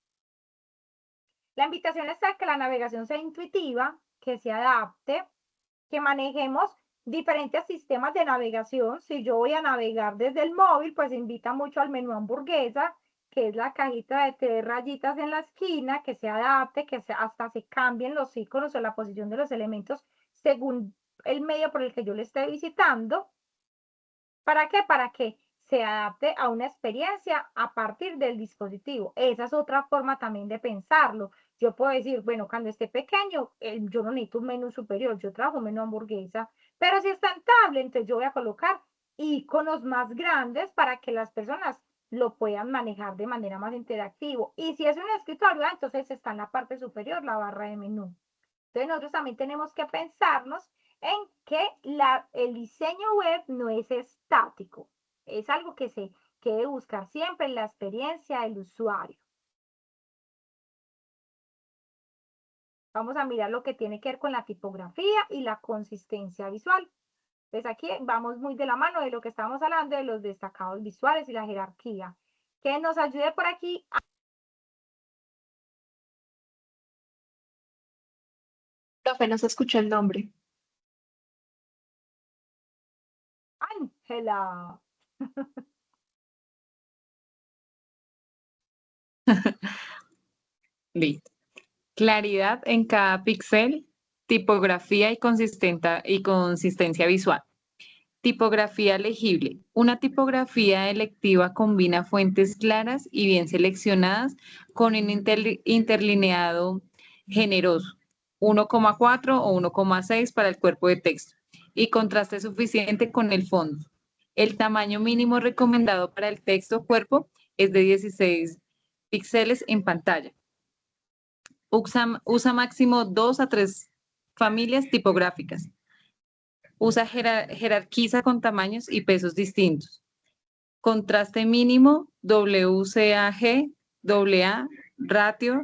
La invitación es a que la navegación sea intuitiva, que se adapte, que manejemos diferentes sistemas de navegación. Si yo voy a navegar desde el móvil, pues invita mucho al menú hamburguesa, que es la cajita de 3 rayitas en la esquina, que se adapte, que hasta se cambien los iconos o la posición de los elementos según el medio por el que yo le esté visitando. ¿Para qué? Para que se adapte a una experiencia a partir del dispositivo. Esa es otra forma también de pensarlo. Yo puedo decir, bueno, cuando esté pequeño, yo no necesito un menú superior, yo trabajo un menú hamburguesa, pero si está en tablet, entonces yo voy a colocar iconos más grandes para que las personas lo puedan manejar de manera más interactiva. Y si es un escritorio, entonces está en la parte superior la barra de menú. Entonces nosotros también tenemos que pensarnos en que el diseño web no es estático, es algo que se debe buscar siempre en la experiencia del usuario. Vamos a mirar lo que tiene que ver con la tipografía y la consistencia visual. Entonces aquí vamos muy de la mano de lo que estamos hablando de los destacados visuales y la jerarquía. Que nos ayude por aquí. Profe, no se escucha el nombre. Ángela. Listo. Claridad en cada píxel, tipografía y consistencia visual. Tipografía legible. Una tipografía electiva combina fuentes claras y bien seleccionadas con un interlineado generoso, 1,4 o 1,6 para el cuerpo de texto, y contraste suficiente con el fondo. El tamaño mínimo recomendado para el texto cuerpo es de 16 píxeles en pantalla. Usa máximo 2 a 3 familias tipográficas. Jerarquiza con tamaños y pesos distintos. Contraste mínimo WCAG, AA, ratio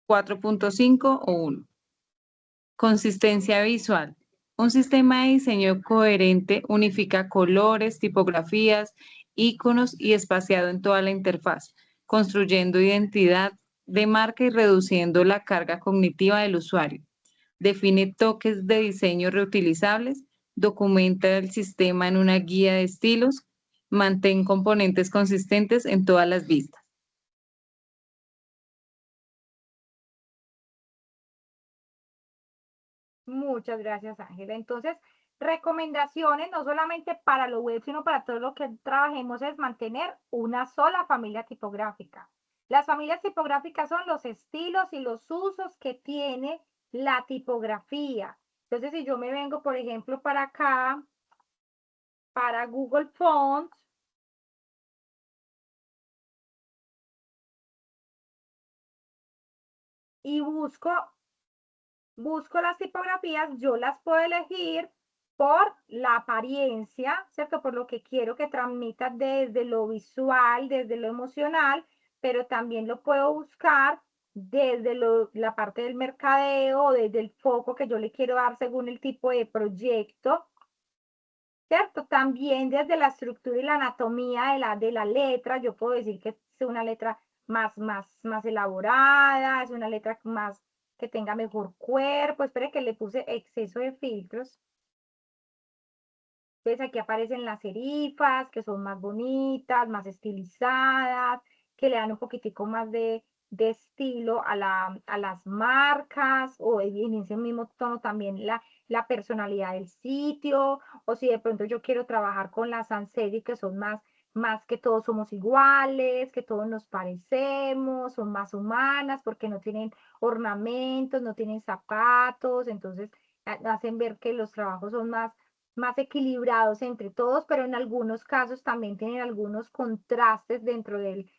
4.5 o 1. Consistencia visual. Un sistema de diseño coherente unifica colores, tipografías, iconos y espaciado en toda la interfaz, construyendo identidad de marca y reduciendo la carga cognitiva del usuario. Define toques de diseño reutilizables, documenta el sistema en una guía de estilos, mantén componentes consistentes en todas las vistas. Muchas gracias, Ángela. Entonces, recomendaciones no solamente para lo web, sino para todo lo que trabajemos es mantener una sola familia tipográfica. Las familias tipográficas son los estilos y los usos que tiene la tipografía. Entonces, si yo me vengo, por ejemplo, para acá, para Google Fonts, y busco las tipografías, yo las puedo elegir por la apariencia, ¿cierto? Por lo que quiero que transmita desde lo visual, desde lo emocional, pero también lo puedo buscar desde la parte del mercadeo, desde el foco que yo le quiero dar según el tipo de proyecto, ¿cierto? También desde la estructura y la anatomía de la letra, yo puedo decir que es una letra más elaborada, es una letra más que tenga mejor cuerpo. Espere que le puse exceso de filtros. Entonces aquí aparecen las serifas, que son más bonitas, más estilizadas, que le dan un poquitico más de estilo a las marcas, o en ese mismo tono también la personalidad del sitio, o si de pronto yo quiero trabajar con las sans serif, que son más que todos somos iguales, que todos nos parecemos, son más humanas, porque no tienen ornamentos, no tienen zapatos, entonces hacen ver que los trabajos son más equilibrados entre todos, pero en algunos casos también tienen algunos contrastes dentro de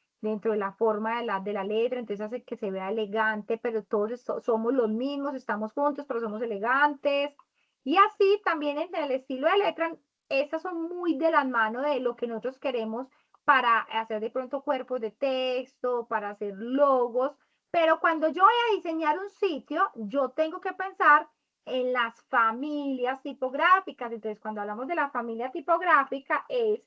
la forma de la letra, entonces hace que se vea elegante, pero todos somos los mismos, estamos juntos, pero somos elegantes. Y así también en el estilo de letra, estas son muy de la mano de lo que nosotros queremos para hacer de pronto cuerpos de texto, para hacer logos, pero cuando yo voy a diseñar un sitio, yo tengo que pensar en las familias tipográficas. Entonces, cuando hablamos de la familia tipográfica, es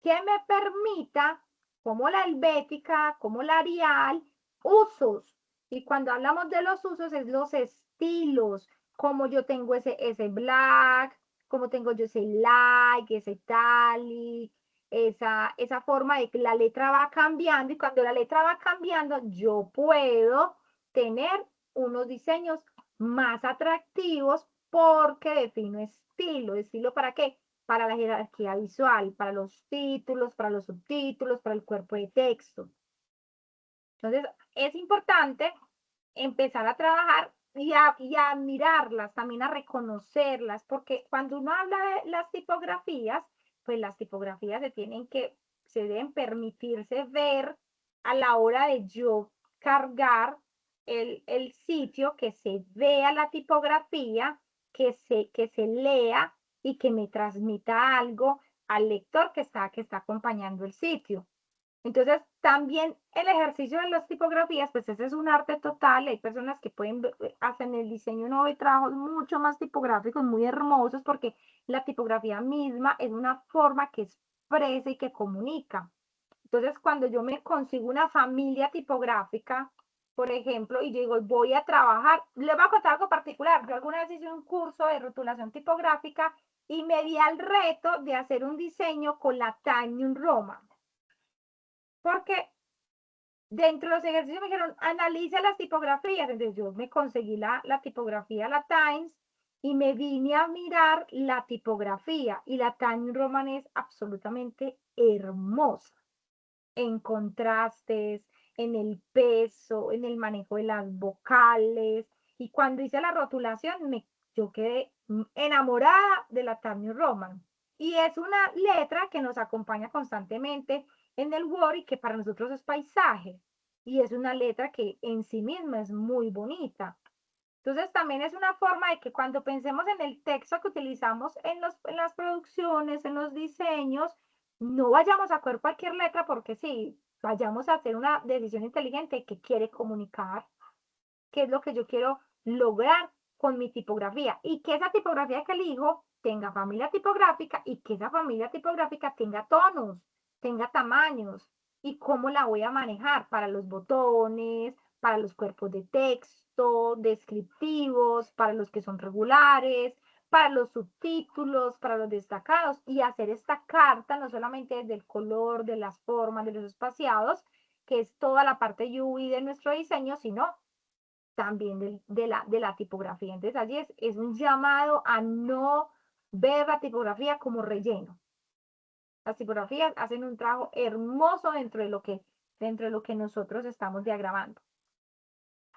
que me permita, como la helvética, como la Arial, usos. Y cuando hablamos de los usos, es los estilos, como yo tengo ese black, como tengo yo ese light, ese italic, esa forma de que la letra va cambiando, y cuando la letra va cambiando, yo puedo tener unos diseños más atractivos porque defino estilo. ¿Estilo para qué? Para la jerarquía visual, para los títulos, para los subtítulos, para el cuerpo de texto. Entonces, es importante empezar a trabajar y a mirarlas, también a reconocerlas, porque cuando uno habla de las tipografías, pues las tipografías se deben permitirse ver a la hora de yo cargar el sitio, que se vea la tipografía, que se lea y que me transmita algo al lector que está acompañando el sitio. Entonces, también el ejercicio de las tipografías, pues ese es un arte total. Hay personas que hacen el diseño nuevo y trabajos mucho más tipográficos, muy hermosos, porque la tipografía misma es una forma que expresa y que comunica. Entonces, cuando yo me consigo una familia tipográfica, por ejemplo, y digo, voy a trabajar, les voy a contar algo particular. Yo alguna vez hice un curso de rotulación tipográfica y me di al reto de hacer un diseño con la Times New Roman. Porque dentro de los ejercicios me dijeron, analice las tipografías. Entonces yo me conseguí la tipografía, la Times, y me vine a mirar la tipografía y la Times Roman es absolutamente hermosa en contrastes, en el peso, en el manejo de las vocales. Y cuando hice la rotulación, yo quedé enamorada de la Times New Roman. Y es una letra que nos acompaña constantemente en el Word y que para nosotros es paisaje. Y es una letra que en sí misma es muy bonita. Entonces también es una forma de que cuando pensemos en el texto que utilizamos en las producciones, en los diseños, no vayamos a coger cualquier letra porque sí, vayamos a hacer una decisión inteligente que quiere comunicar, qué es lo que yo quiero lograr con mi tipografía y que esa tipografía que elijo tenga familia tipográfica y que esa familia tipográfica tenga tonos, tenga tamaños y cómo la voy a manejar para los botones, para los cuerpos de texto, descriptivos, para los que son regulares, para los subtítulos, para los destacados y hacer esta carta no solamente desde el color, de las formas, de los espaciados, que es toda la parte UI de nuestro diseño, sino también de la tipografía. Entonces allí es un llamado a no ver la tipografía como relleno. Las tipografías hacen un trabajo hermoso dentro de lo que nosotros estamos diagramando.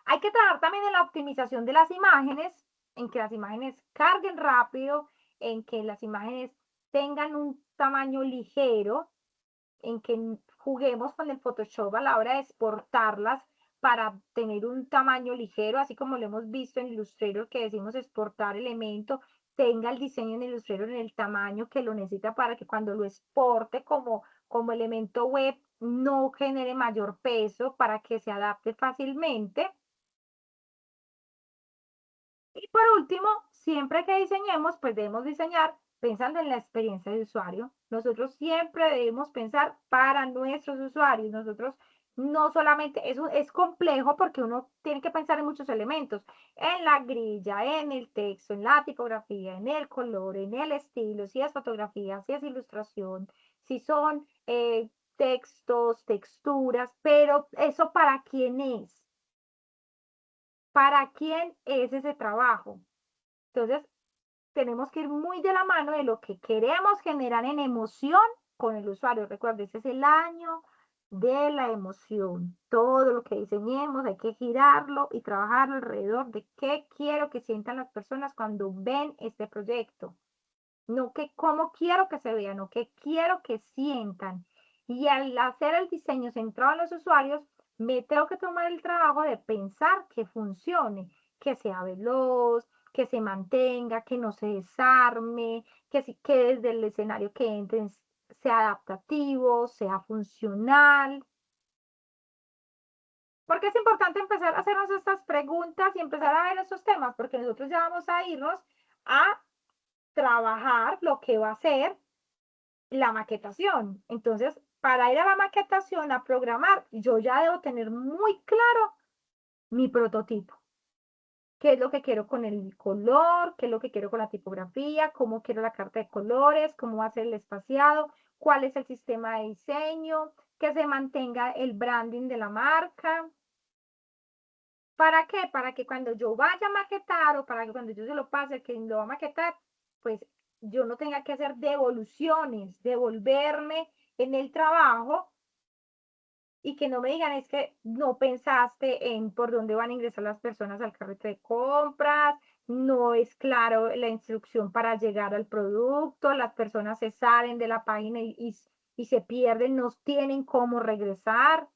Hay que trabajar también en la optimización de las imágenes, en que las imágenes carguen rápido, en que las imágenes tengan un tamaño ligero, en que juguemos con el Photoshop a la hora de exportarlas para tener un tamaño ligero, así como lo hemos visto en Illustrator que decimos exportar elemento, tenga el diseño en Illustrator en el tamaño que lo necesita para que cuando lo exporte como elemento web no genere mayor peso para que se adapte fácilmente. Y por último, siempre que diseñemos, pues debemos diseñar pensando en la experiencia de usuario. Nosotros siempre debemos pensar para nuestros usuarios. Nosotros no solamente, eso es complejo porque uno tiene que pensar en muchos elementos, en la grilla, en el texto, en la tipografía, en el color, en el estilo, si es fotografía, si es ilustración, si son textos, texturas, pero eso para quién es. ¿Para quién es ese trabajo? Entonces, tenemos que ir muy de la mano de lo que queremos generar en emoción con el usuario. Recuerden, ese es el año de la emoción. Todo lo que diseñemos hay que girarlo y trabajarlo alrededor de qué quiero que sientan las personas cuando ven este proyecto. No que cómo quiero que se vean, no que quiero que sientan. Y al hacer el diseño centrado en los usuarios, me tengo que tomar el trabajo de pensar que funcione, que sea veloz, que se mantenga, que no se desarme, que desde el escenario que entren sea adaptativo, sea funcional. Porque es importante empezar a hacernos estas preguntas y empezar a ver esos temas, porque nosotros ya vamos a irnos a trabajar lo que va a ser la maquetación. Entonces, para ir a la maquetación, a programar, yo ya debo tener muy claro mi prototipo. ¿Qué es lo que quiero con el color? ¿Qué es lo que quiero con la tipografía? ¿Cómo quiero la carta de colores? ¿Cómo va a ser el espaciado? ¿Cuál es el sistema de diseño? Que se mantenga el branding de la marca. ¿Para qué? Para que cuando yo vaya a maquetar o para que cuando yo se lo pase, que lo va a maquetar, pues yo no tenga que hacer devoluciones, devolverme en el trabajo y que no me digan es que no pensaste en por dónde van a ingresar las personas al carrito de compras, no es claro la instrucción para llegar al producto, las personas se salen de la página y se pierden, no tienen cómo regresar.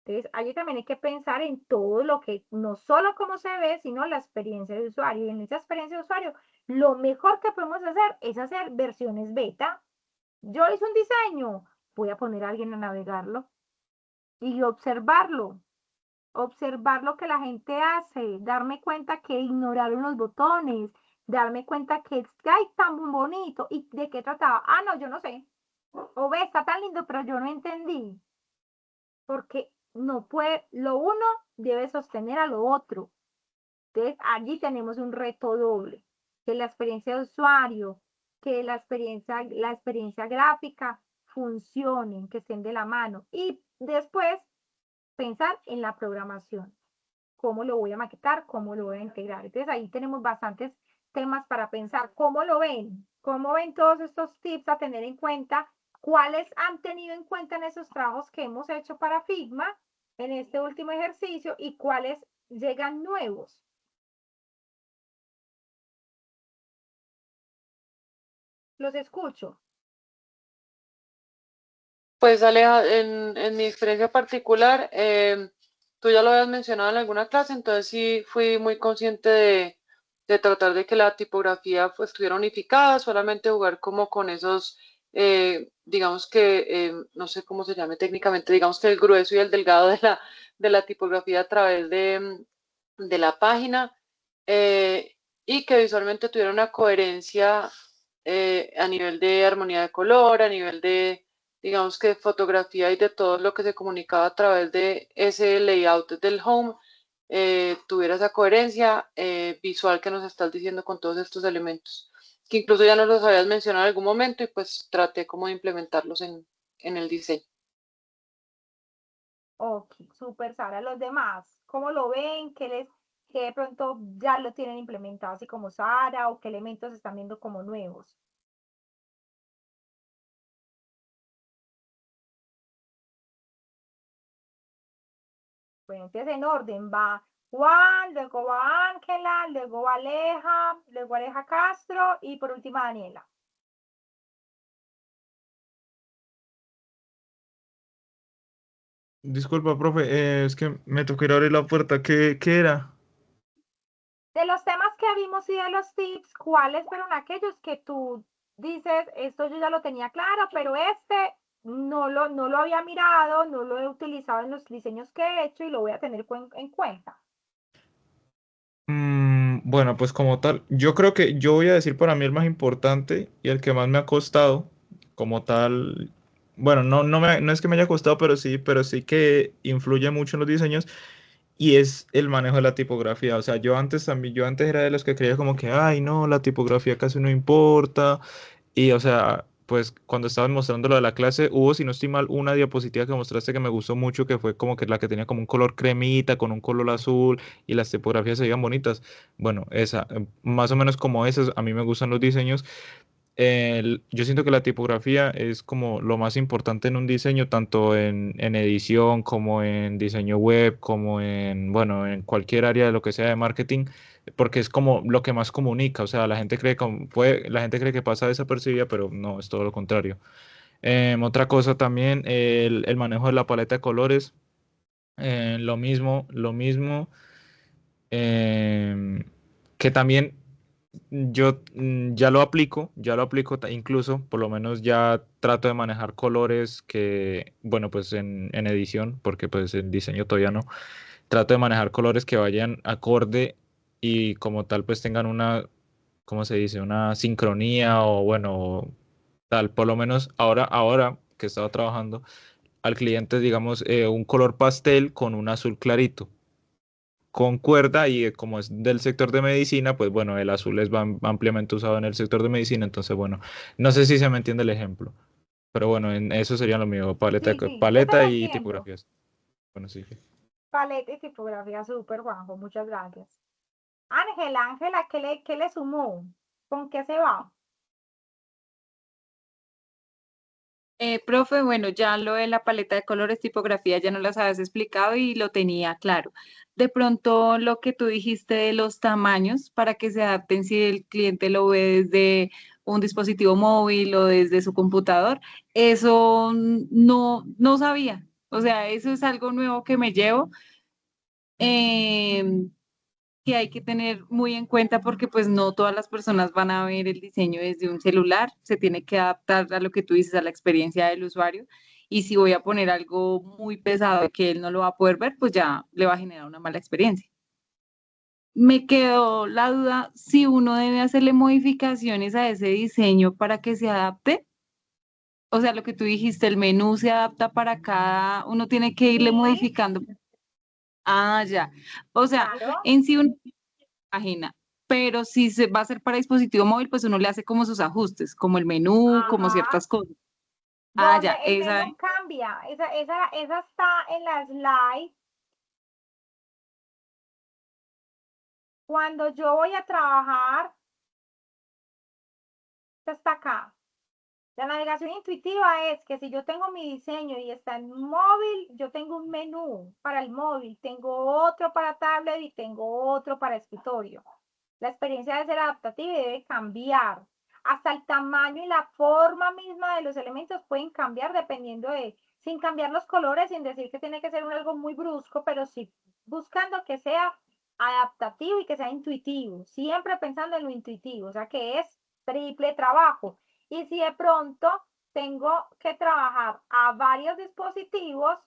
Entonces, allí también hay que pensar en todo lo que, no solo cómo se ve, sino la experiencia de usuario. Y en esa experiencia de usuario, lo mejor que podemos hacer es hacer versiones beta. Yo hice un diseño, voy a poner a alguien a navegarlo y observar lo que la gente hace, darme cuenta que ignoraron los botones, darme cuenta que ay, tan bonito y de qué trataba. Ah, no, yo no sé. O ve, está tan lindo, pero yo no entendí. Porque no puede, lo uno debe sostener a lo otro. Entonces, allí tenemos un reto doble, que la experiencia de usuario, que la experiencia gráfica funcionen, que estén de la mano. Y después pensar en la programación, cómo lo voy a maquetar, cómo lo voy a integrar. Entonces, ahí tenemos bastantes temas para pensar. ¿Cómo lo ven? ¿Cómo ven todos estos tips a tener en cuenta? ¿Cuáles han tenido en cuenta en esos trabajos que hemos hecho para Figma en este último ejercicio y cuáles llegan nuevos? Los escucho. Pues Aleja, en mi experiencia particular, tú ya lo habías mencionado en alguna clase, entonces sí fui muy consciente de tratar de que la tipografía pues, estuviera unificada, solamente jugar como con esos, digamos que, no sé cómo se llame técnicamente, digamos que el grueso y el delgado de la tipografía a través de la página, y que visualmente tuviera una coherencia a nivel de armonía de color, a nivel de digamos que de fotografía y de todo lo que se comunicaba a través de ese layout del home, tuviera esa coherencia visual que nos estás diciendo con todos estos elementos, que incluso ya nos los habías mencionado en algún momento y pues traté como de implementarlos en el diseño. Ok, súper, Sara. Los demás, ¿cómo lo ven? ¿Qué de pronto ya lo tienen implementado así como Sara o qué elementos están viendo como nuevos? Bueno, empieza en orden, va Juan, luego va Ángela, luego va Aleja Castro y por última Daniela. Disculpa, profe, es que me tocó ir a abrir la puerta. ¿Qué era? De los temas que vimos y de los tips, ¿cuáles fueron aquellos que tú dices, esto yo ya lo tenía claro, pero este no lo había mirado, no lo he utilizado en los diseños que he hecho y lo voy a tener en cuenta? Bueno, pues como tal, yo creo que yo voy a decir para mí el más importante y el que más me ha costado, como tal, bueno, no es que me haya costado, pero sí que influye mucho en los diseños y es el manejo de la tipografía. O sea, yo antes era de los que creía como que, ay, no, la tipografía casi no importa. Y, o sea, pues cuando estabas mostrando lo de la clase, hubo, si no estoy mal, una diapositiva que mostraste que me gustó mucho, que fue como que la que tenía como un color cremita con un color azul y las tipografías se veían bonitas. Bueno, esa, más o menos como esas, a mí me gustan los diseños. Yo siento que la tipografía es como lo más importante en un diseño, tanto en edición como en diseño web, como en, bueno, en cualquier área de lo que sea de marketing, porque es como lo que más comunica. O sea, la gente cree que pasa desapercibida, pero no, es todo lo contrario. Otra cosa también, el manejo de la paleta de colores, lo mismo, em, que también yo ya lo aplico incluso, por lo menos ya trato de manejar colores que, bueno, pues en edición, porque pues en diseño todavía no, trato de manejar colores que vayan acorde y como tal pues tengan una, ¿cómo se dice? Una sincronía o bueno, tal, por lo menos ahora que he estado trabajando, al cliente digamos un color pastel con un azul clarito concuerda y como es del sector de medicina, pues bueno, el azul es ampliamente usado en el sector de medicina, entonces bueno, no sé si se me entiende el ejemplo, pero bueno, en eso sería lo mío, Sí, sí, yo te lo paleta y entiendo. tipografías. Bueno, sí. Paleta y tipografía, súper, Juanjo, muchas gracias. Ángela, ¿qué le sumó? ¿Con qué se va? Profe, bueno, ya lo de la paleta de colores, tipografía, ya no las habías explicado y lo tenía claro. De pronto, lo que tú dijiste de los tamaños para que se adapten si el cliente lo ve desde un dispositivo móvil o desde su computador, eso no sabía. O sea, eso es algo nuevo que me llevo. Em, que hay que tener muy en cuenta porque pues no todas las personas van a ver el diseño desde un celular, se tiene que adaptar a lo que tú dices, a la experiencia del usuario. Y si voy a poner algo muy pesado que él no lo va a poder ver, pues ya le va a generar una mala experiencia. Me quedó la duda si uno debe hacerle modificaciones a ese diseño para que se adapte. O sea, lo que tú dijiste, el menú se adapta para cada, uno tiene que irle Sí, modificando. Ah, ya. O sea, claro. en sí uno página. Pero si se va a hacer para dispositivo móvil, pues uno le hace como sus ajustes, como el menú, como Ajá. ciertas cosas. Ah, Donde ya, el esa. menú cambia. Esa está en la slide. Cuando yo voy a trabajar Esto está acá. La navegación intuitiva es que si yo tengo mi diseño y está en móvil, yo tengo un menú para el móvil, tengo otro para tablet y tengo otro para escritorio. La experiencia debe ser adaptativa y debe cambiar. Hasta el tamaño y la forma misma de los elementos pueden cambiar dependiendo sin cambiar los colores, sin decir que tiene que ser algo muy brusco, pero sí buscando que sea adaptativo y que sea intuitivo, siempre pensando en lo intuitivo, o sea que es triple trabajo. Y si de pronto tengo que trabajar a varios dispositivos,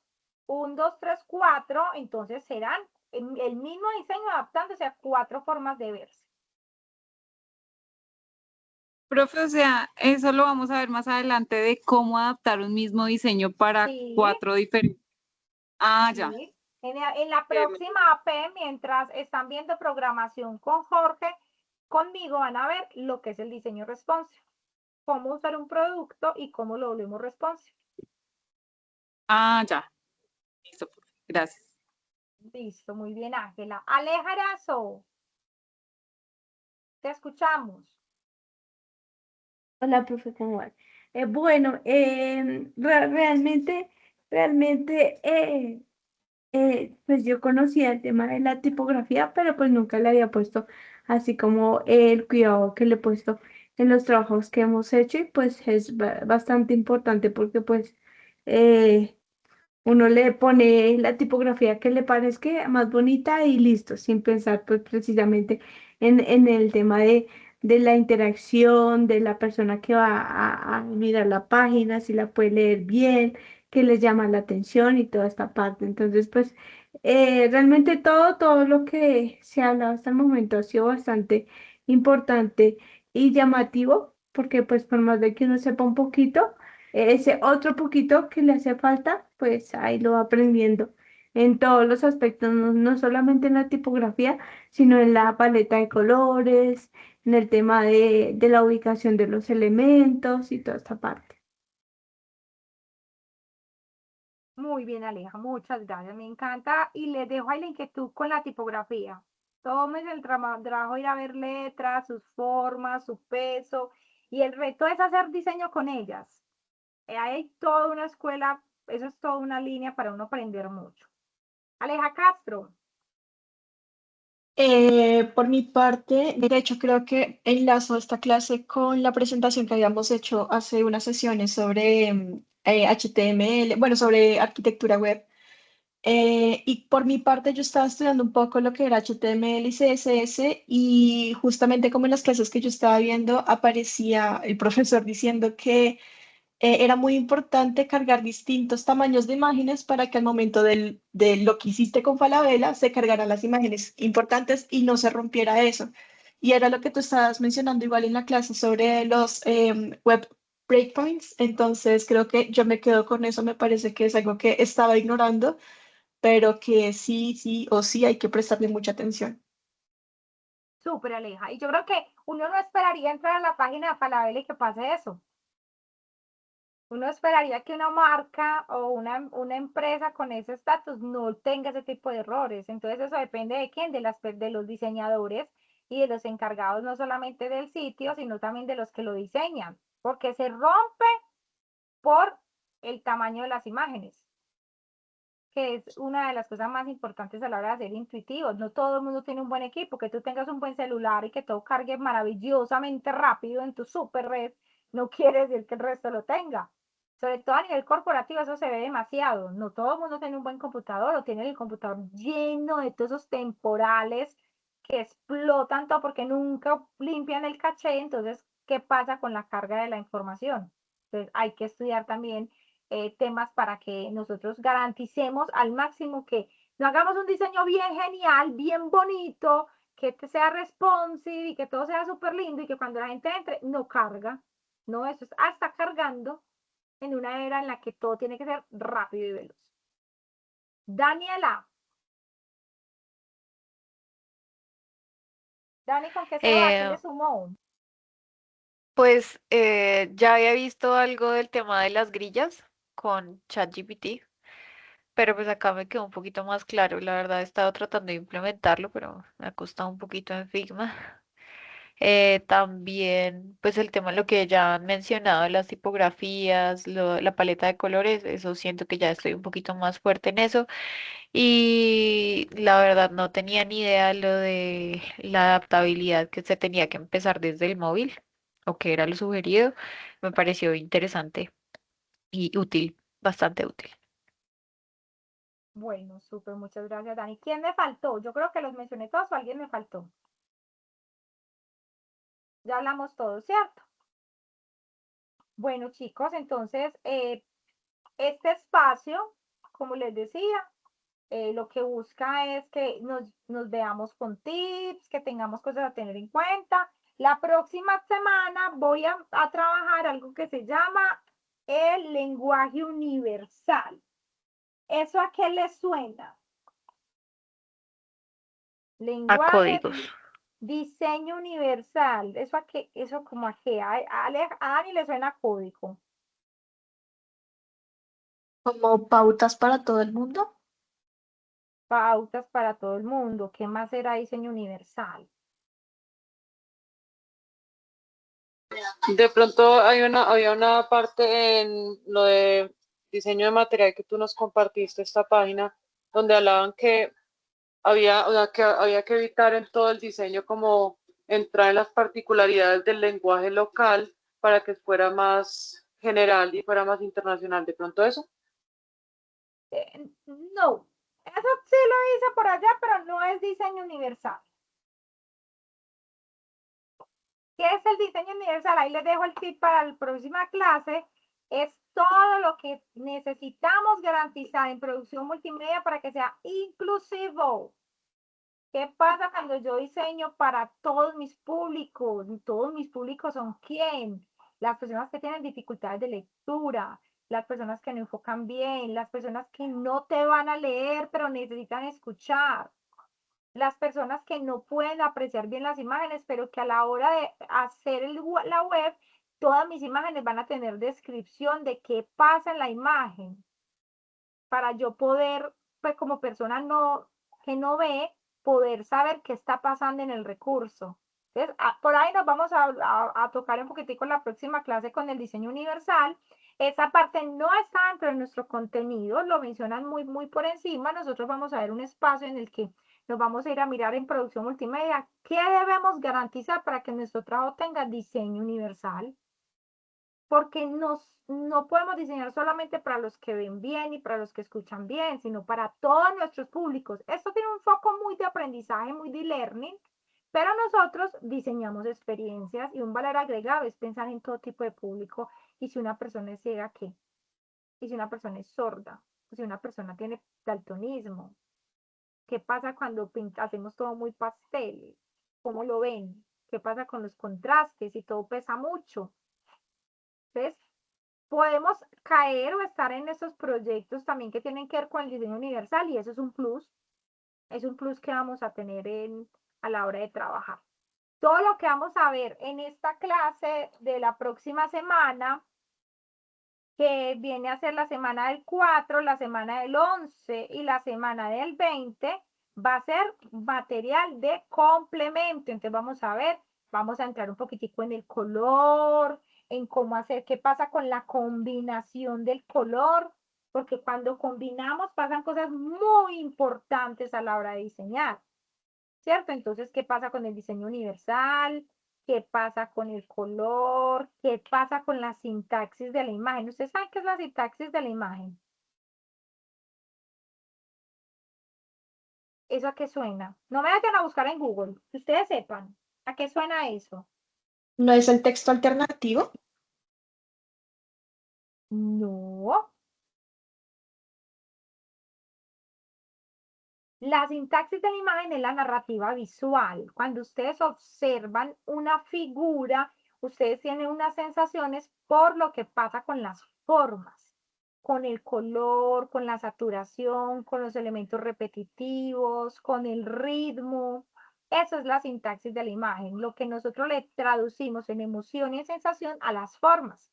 1, 2, 3, 4, entonces serán el mismo diseño adaptándose a 4 formas de verse. Profe, o sea, eso lo vamos a ver más adelante de cómo adaptar un mismo diseño para Sí, 4 diferentes. Ah, ya. sí. En la próxima AP, mientras están viendo programación con Jorge, conmigo van a ver lo que es el diseño responsive, cómo usar un producto y cómo lo volvemos responsive. Ah, ya. Listo, profe. Gracias. Listo, muy bien, Ángela. Alejarazo, te escuchamos. Hola, profe, ¿cómo va? Bueno, realmente, pues yo conocía el tema de la tipografía, pero pues nunca le había puesto así como el cuidado que le he puesto en los trabajos que hemos hecho y pues es bastante importante porque pues eh, uno le pone la tipografía que le parezca más bonita y listo, sin pensar pues precisamente en el tema de la interacción, de la persona que va a mirar la página, si la puede leer bien, que les llama la atención y toda esta parte. Entonces, pues realmente todo lo que se ha hablado hasta el momento ha sido bastante importante y llamativo, porque pues por más de que uno sepa un poquito, ese otro poquito que le hace falta, pues ahí lo va aprendiendo en todos los aspectos, no solamente en la tipografía, sino en la paleta de colores, en el tema de la ubicación de los elementos y toda esta parte. Muy bien, Aleja, muchas gracias. Me encanta y les dejo ahí la inquietud con la tipografía. Tómense el trabajo, ir a ver letras, sus formas, su peso. Y el reto es hacer diseño con ellas. Hay toda una escuela, eso es toda una línea para uno aprender mucho. Aleja Castro. Por mi parte, de hecho, creo que enlazo esta clase con la presentación que habíamos hecho hace unas sesiones sobre HTML, bueno, sobre arquitectura web. Y por mi parte, yo estaba estudiando un poco lo que era HTML y CSS y justamente como en las clases que yo estaba viendo, aparecía el profesor diciendo que era muy importante cargar distintos tamaños de imágenes para que al momento de lo que hiciste con Falabella se cargaran las imágenes importantes y no se rompiera eso. Y era lo que tú estabas mencionando igual en la clase sobre los web breakpoints. Entonces creo que yo me quedo con eso. Me parece que es algo que estaba ignorando, pero que sí o sí hay que prestarle mucha atención. Súper, Aleja. Y yo creo que uno no esperaría entrar a la página de Falabella y que pase eso. Uno esperaría que una marca o una empresa con ese estatus no tenga ese tipo de errores. Entonces eso depende de quién, de los diseñadores y de los encargados no solamente del sitio, sino también de los que lo diseñan, porque se rompe por el tamaño de las imágenes, que es una de las cosas más importantes a la hora de hacer intuitivos. No todo el mundo tiene un buen equipo, que tú tengas un buen celular y que todo cargue maravillosamente rápido en tu super red, no quiere decir que el resto lo tenga. Sobre todo a nivel corporativo, eso se ve demasiado. No todo el mundo tiene un buen computador o tiene el computador lleno de todos esos temporales que explotan todo porque nunca limpian el caché. Entonces, ¿qué pasa con la carga de la información? Entonces, hay que estudiar también temas para que nosotros garanticemos al máximo que no hagamos un diseño bien genial, bien bonito, que sea responsive y que todo sea súper lindo y que cuando la gente entre no carga. No, eso es hasta cargando en una era en la que todo tiene que ser rápido y veloz. Daniela. Dani, ¿con qué se va? ¿Qué Eh, le sumó? pues ya había visto algo del tema de las grillas con ChatGPT, pero pues acá me quedó un poquito más claro. La verdad he estado tratando de implementarlo, pero me ha costado un poquito en Figma. También, pues el tema, lo que ya han mencionado, las tipografías, la paleta de colores, eso siento que ya estoy un poquito más fuerte en eso. Y la verdad no tenía ni idea lo de la adaptabilidad que se tenía que empezar desde el móvil o que era lo sugerido. Me pareció interesante y útil, bastante útil. Bueno, súper, muchas gracias, Dani. ¿Quién me faltó? Yo creo que los mencioné todos o alguien me faltó. Ya hablamos todos, ¿cierto? Bueno, chicos, entonces, este espacio, como les decía, lo que busca es que nos veamos con tips, que tengamos cosas a tener en cuenta. La próxima semana voy a trabajar algo que se llama el lenguaje universal. ¿Eso a qué les suena? A Lenguaje, códigos. diseño universal. ¿Eso a qué? ¿Eso como a qué? A Dani le suena código. Como pautas para todo el mundo. Pautas para todo el mundo. ¿Qué más será diseño universal? De pronto había una parte en lo de diseño de material que tú nos compartiste, esta página, donde hablaban que o sea, que había que evitar en todo el diseño como entrar en las particularidades del lenguaje local para que fuera más general y fuera más internacional. De pronto eso. No, eso sí lo hice por allá, pero no es diseño universal. ¿Qué es el diseño universal? Ahí les dejo el tip para la próxima clase. Es todo lo que necesitamos garantizar en producción multimedia para que sea inclusivo. ¿Qué pasa cuando yo diseño para todos mis públicos? ¿Todos mis públicos son quién? Las personas que tienen dificultades de lectura, las personas que no enfocan bien, las personas que no te van a leer pero necesitan escuchar, las personas que no pueden apreciar bien las imágenes pero que a la hora de hacer la web, todas mis imágenes van a tener descripción de qué pasa en la imagen para yo poder, pues como persona que no ve, poder saber qué está pasando en el recurso. Entonces, por ahí nos vamos a tocar un poquitico en la próxima clase con el diseño universal. Esa parte no está dentro de nuestro contenido, lo mencionan muy por encima. Nosotros vamos a ver un espacio en el que nos vamos a ir a mirar en producción multimedia qué debemos garantizar para que nuestro trabajo tenga diseño universal, porque no podemos diseñar solamente para los que ven bien y para los que escuchan bien, sino para todos nuestros públicos. Esto tiene un foco muy de aprendizaje, muy de learning, pero nosotros diseñamos experiencias y un valor agregado es pensar en todo tipo de público. Y si una persona es ciega, ¿qué? Y si una persona es sorda, o si una persona tiene daltonismo, ¿qué pasa cuando hacemos todo muy pastel? ¿Cómo lo ven? ¿Qué pasa con los contrastes? Y todo pesa mucho. Entonces, podemos caer o estar en esos proyectos también que tienen que ver con el diseño universal y eso es un plus que vamos a tener a la hora de trabajar. Todo lo que vamos a ver en esta clase de la próxima semana, que viene a ser la semana del 4, la semana del 11 y la semana del 20, va a ser material de complemento. Entonces vamos a entrar un poquitico en el color, en cómo hacer, qué pasa con la combinación del color, porque cuando combinamos pasan cosas muy importantes a la hora de diseñar, ¿cierto? Entonces, ¿qué pasa con el diseño universal? ¿Qué pasa con el color? ¿Qué pasa con la sintaxis de la imagen? ¿Ustedes saben qué es la sintaxis de la imagen? ¿Eso a qué suena? No me vayan a buscar en Google, que ustedes sepan. ¿A qué suena eso? ¿No es el texto alternativo? No. La sintaxis de la imagen es la narrativa visual. Cuando ustedes observan una figura, ustedes tienen unas sensaciones por lo que pasa con las formas, con el color, con la saturación, con los elementos repetitivos, con el ritmo. Eso es la sintaxis de la imagen, lo que nosotros le traducimos en emoción y en sensación a las formas.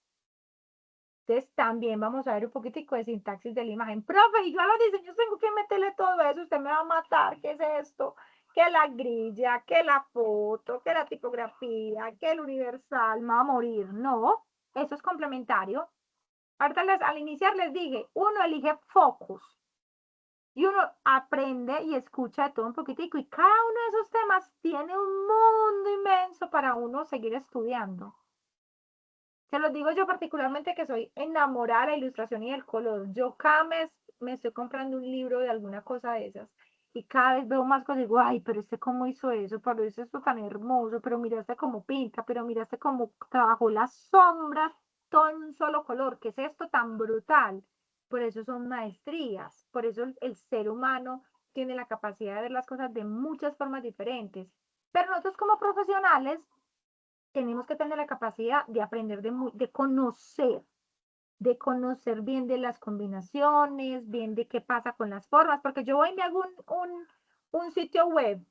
Entonces también vamos a ver un poquitico de sintaxis de la imagen. Profe, y yo a los diseños tengo que meterle todo eso, usted me va a matar, ¿qué es esto? que la grilla, que la foto, que la tipografía, que el universal, me va a morir. No, eso es complementario. Ahorita al iniciar les dije, uno elige focus y uno aprende y escucha de todo un poquitico y cada uno de esos temas tiene un mundo inmenso para uno seguir estudiando. Se los digo yo particularmente que soy enamorada de la ilustración y del color. Yo cada mes me estoy comprando un libro de alguna cosa de esas y cada vez veo más cosas y digo, ay, pero cómo hizo eso, pero eso esto tan hermoso, pero miraste cómo pinta, pero miraste cómo trabajó las sombras, todo en un solo color, ¿qué es esto tan brutal? Por eso son maestrías, por eso el ser humano tiene la capacidad de ver las cosas de muchas formas diferentes. Pero nosotros como profesionales tenemos que tener la capacidad de aprender, de conocer bien de las combinaciones, bien de qué pasa con las formas, porque yo voy y me hago un sitio web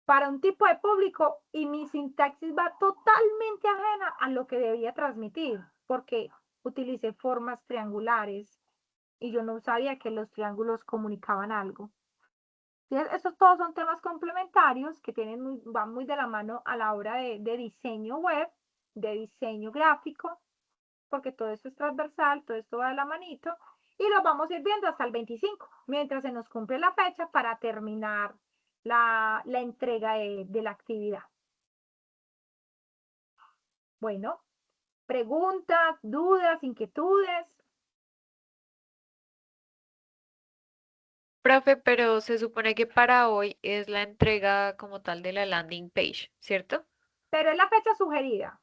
para un tipo de público y mi sintaxis va totalmente ajena a lo que debía transmitir, porque utilicé formas triangulares y yo no sabía que los triángulos comunicaban algo. Estos todos son temas complementarios que van muy de la mano a la hora de diseño web, de diseño gráfico, porque todo esto es transversal, todo esto va de la manito, y lo vamos a ir viendo hasta el 25, mientras se nos cumple la fecha para terminar la entrega de la actividad. Bueno, preguntas, dudas, inquietudes. Profe, pero se supone que para hoy es la entrega como tal de la landing page, ¿cierto? Pero es la fecha sugerida.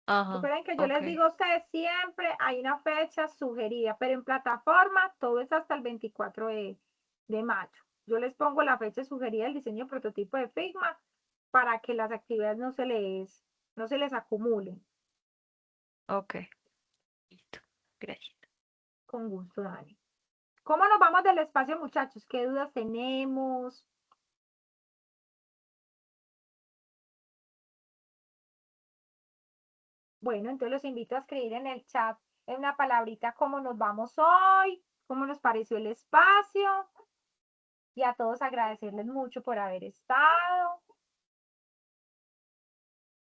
Ajá, Recuerden que yo ok. les digo a ustedes siempre hay una fecha sugerida, pero en plataforma todo es hasta el 24 de mayo. Yo les pongo la fecha sugerida del diseño prototipo de Figma para que las actividades no se les acumulen. Ok, listo. Gracias. Con gusto, Dani. ¿Cómo nos vamos del espacio, muchachos? ¿Qué dudas tenemos? Bueno, entonces los invito a escribir en el chat en una palabrita cómo nos vamos hoy, cómo nos pareció el espacio. Y a todos agradecerles mucho por haber estado,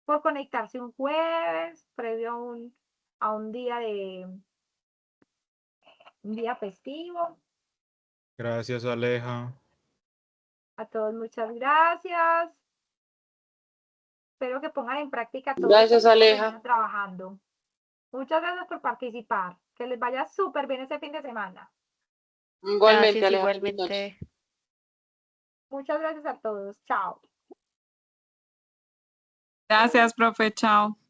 por conectarse un jueves previo a un día festivo. Gracias, Aleja. A todos muchas gracias. Espero que pongan en práctica todo Gracias, esto que hemos Aleja. venido trabajando. Muchas gracias por participar. Que les vaya súper bien este fin de semana. Igualmente, Gracias, Aleja. Feliz noche. igualmente. Muchas gracias a todos. Chao. Gracias, profe. Chao.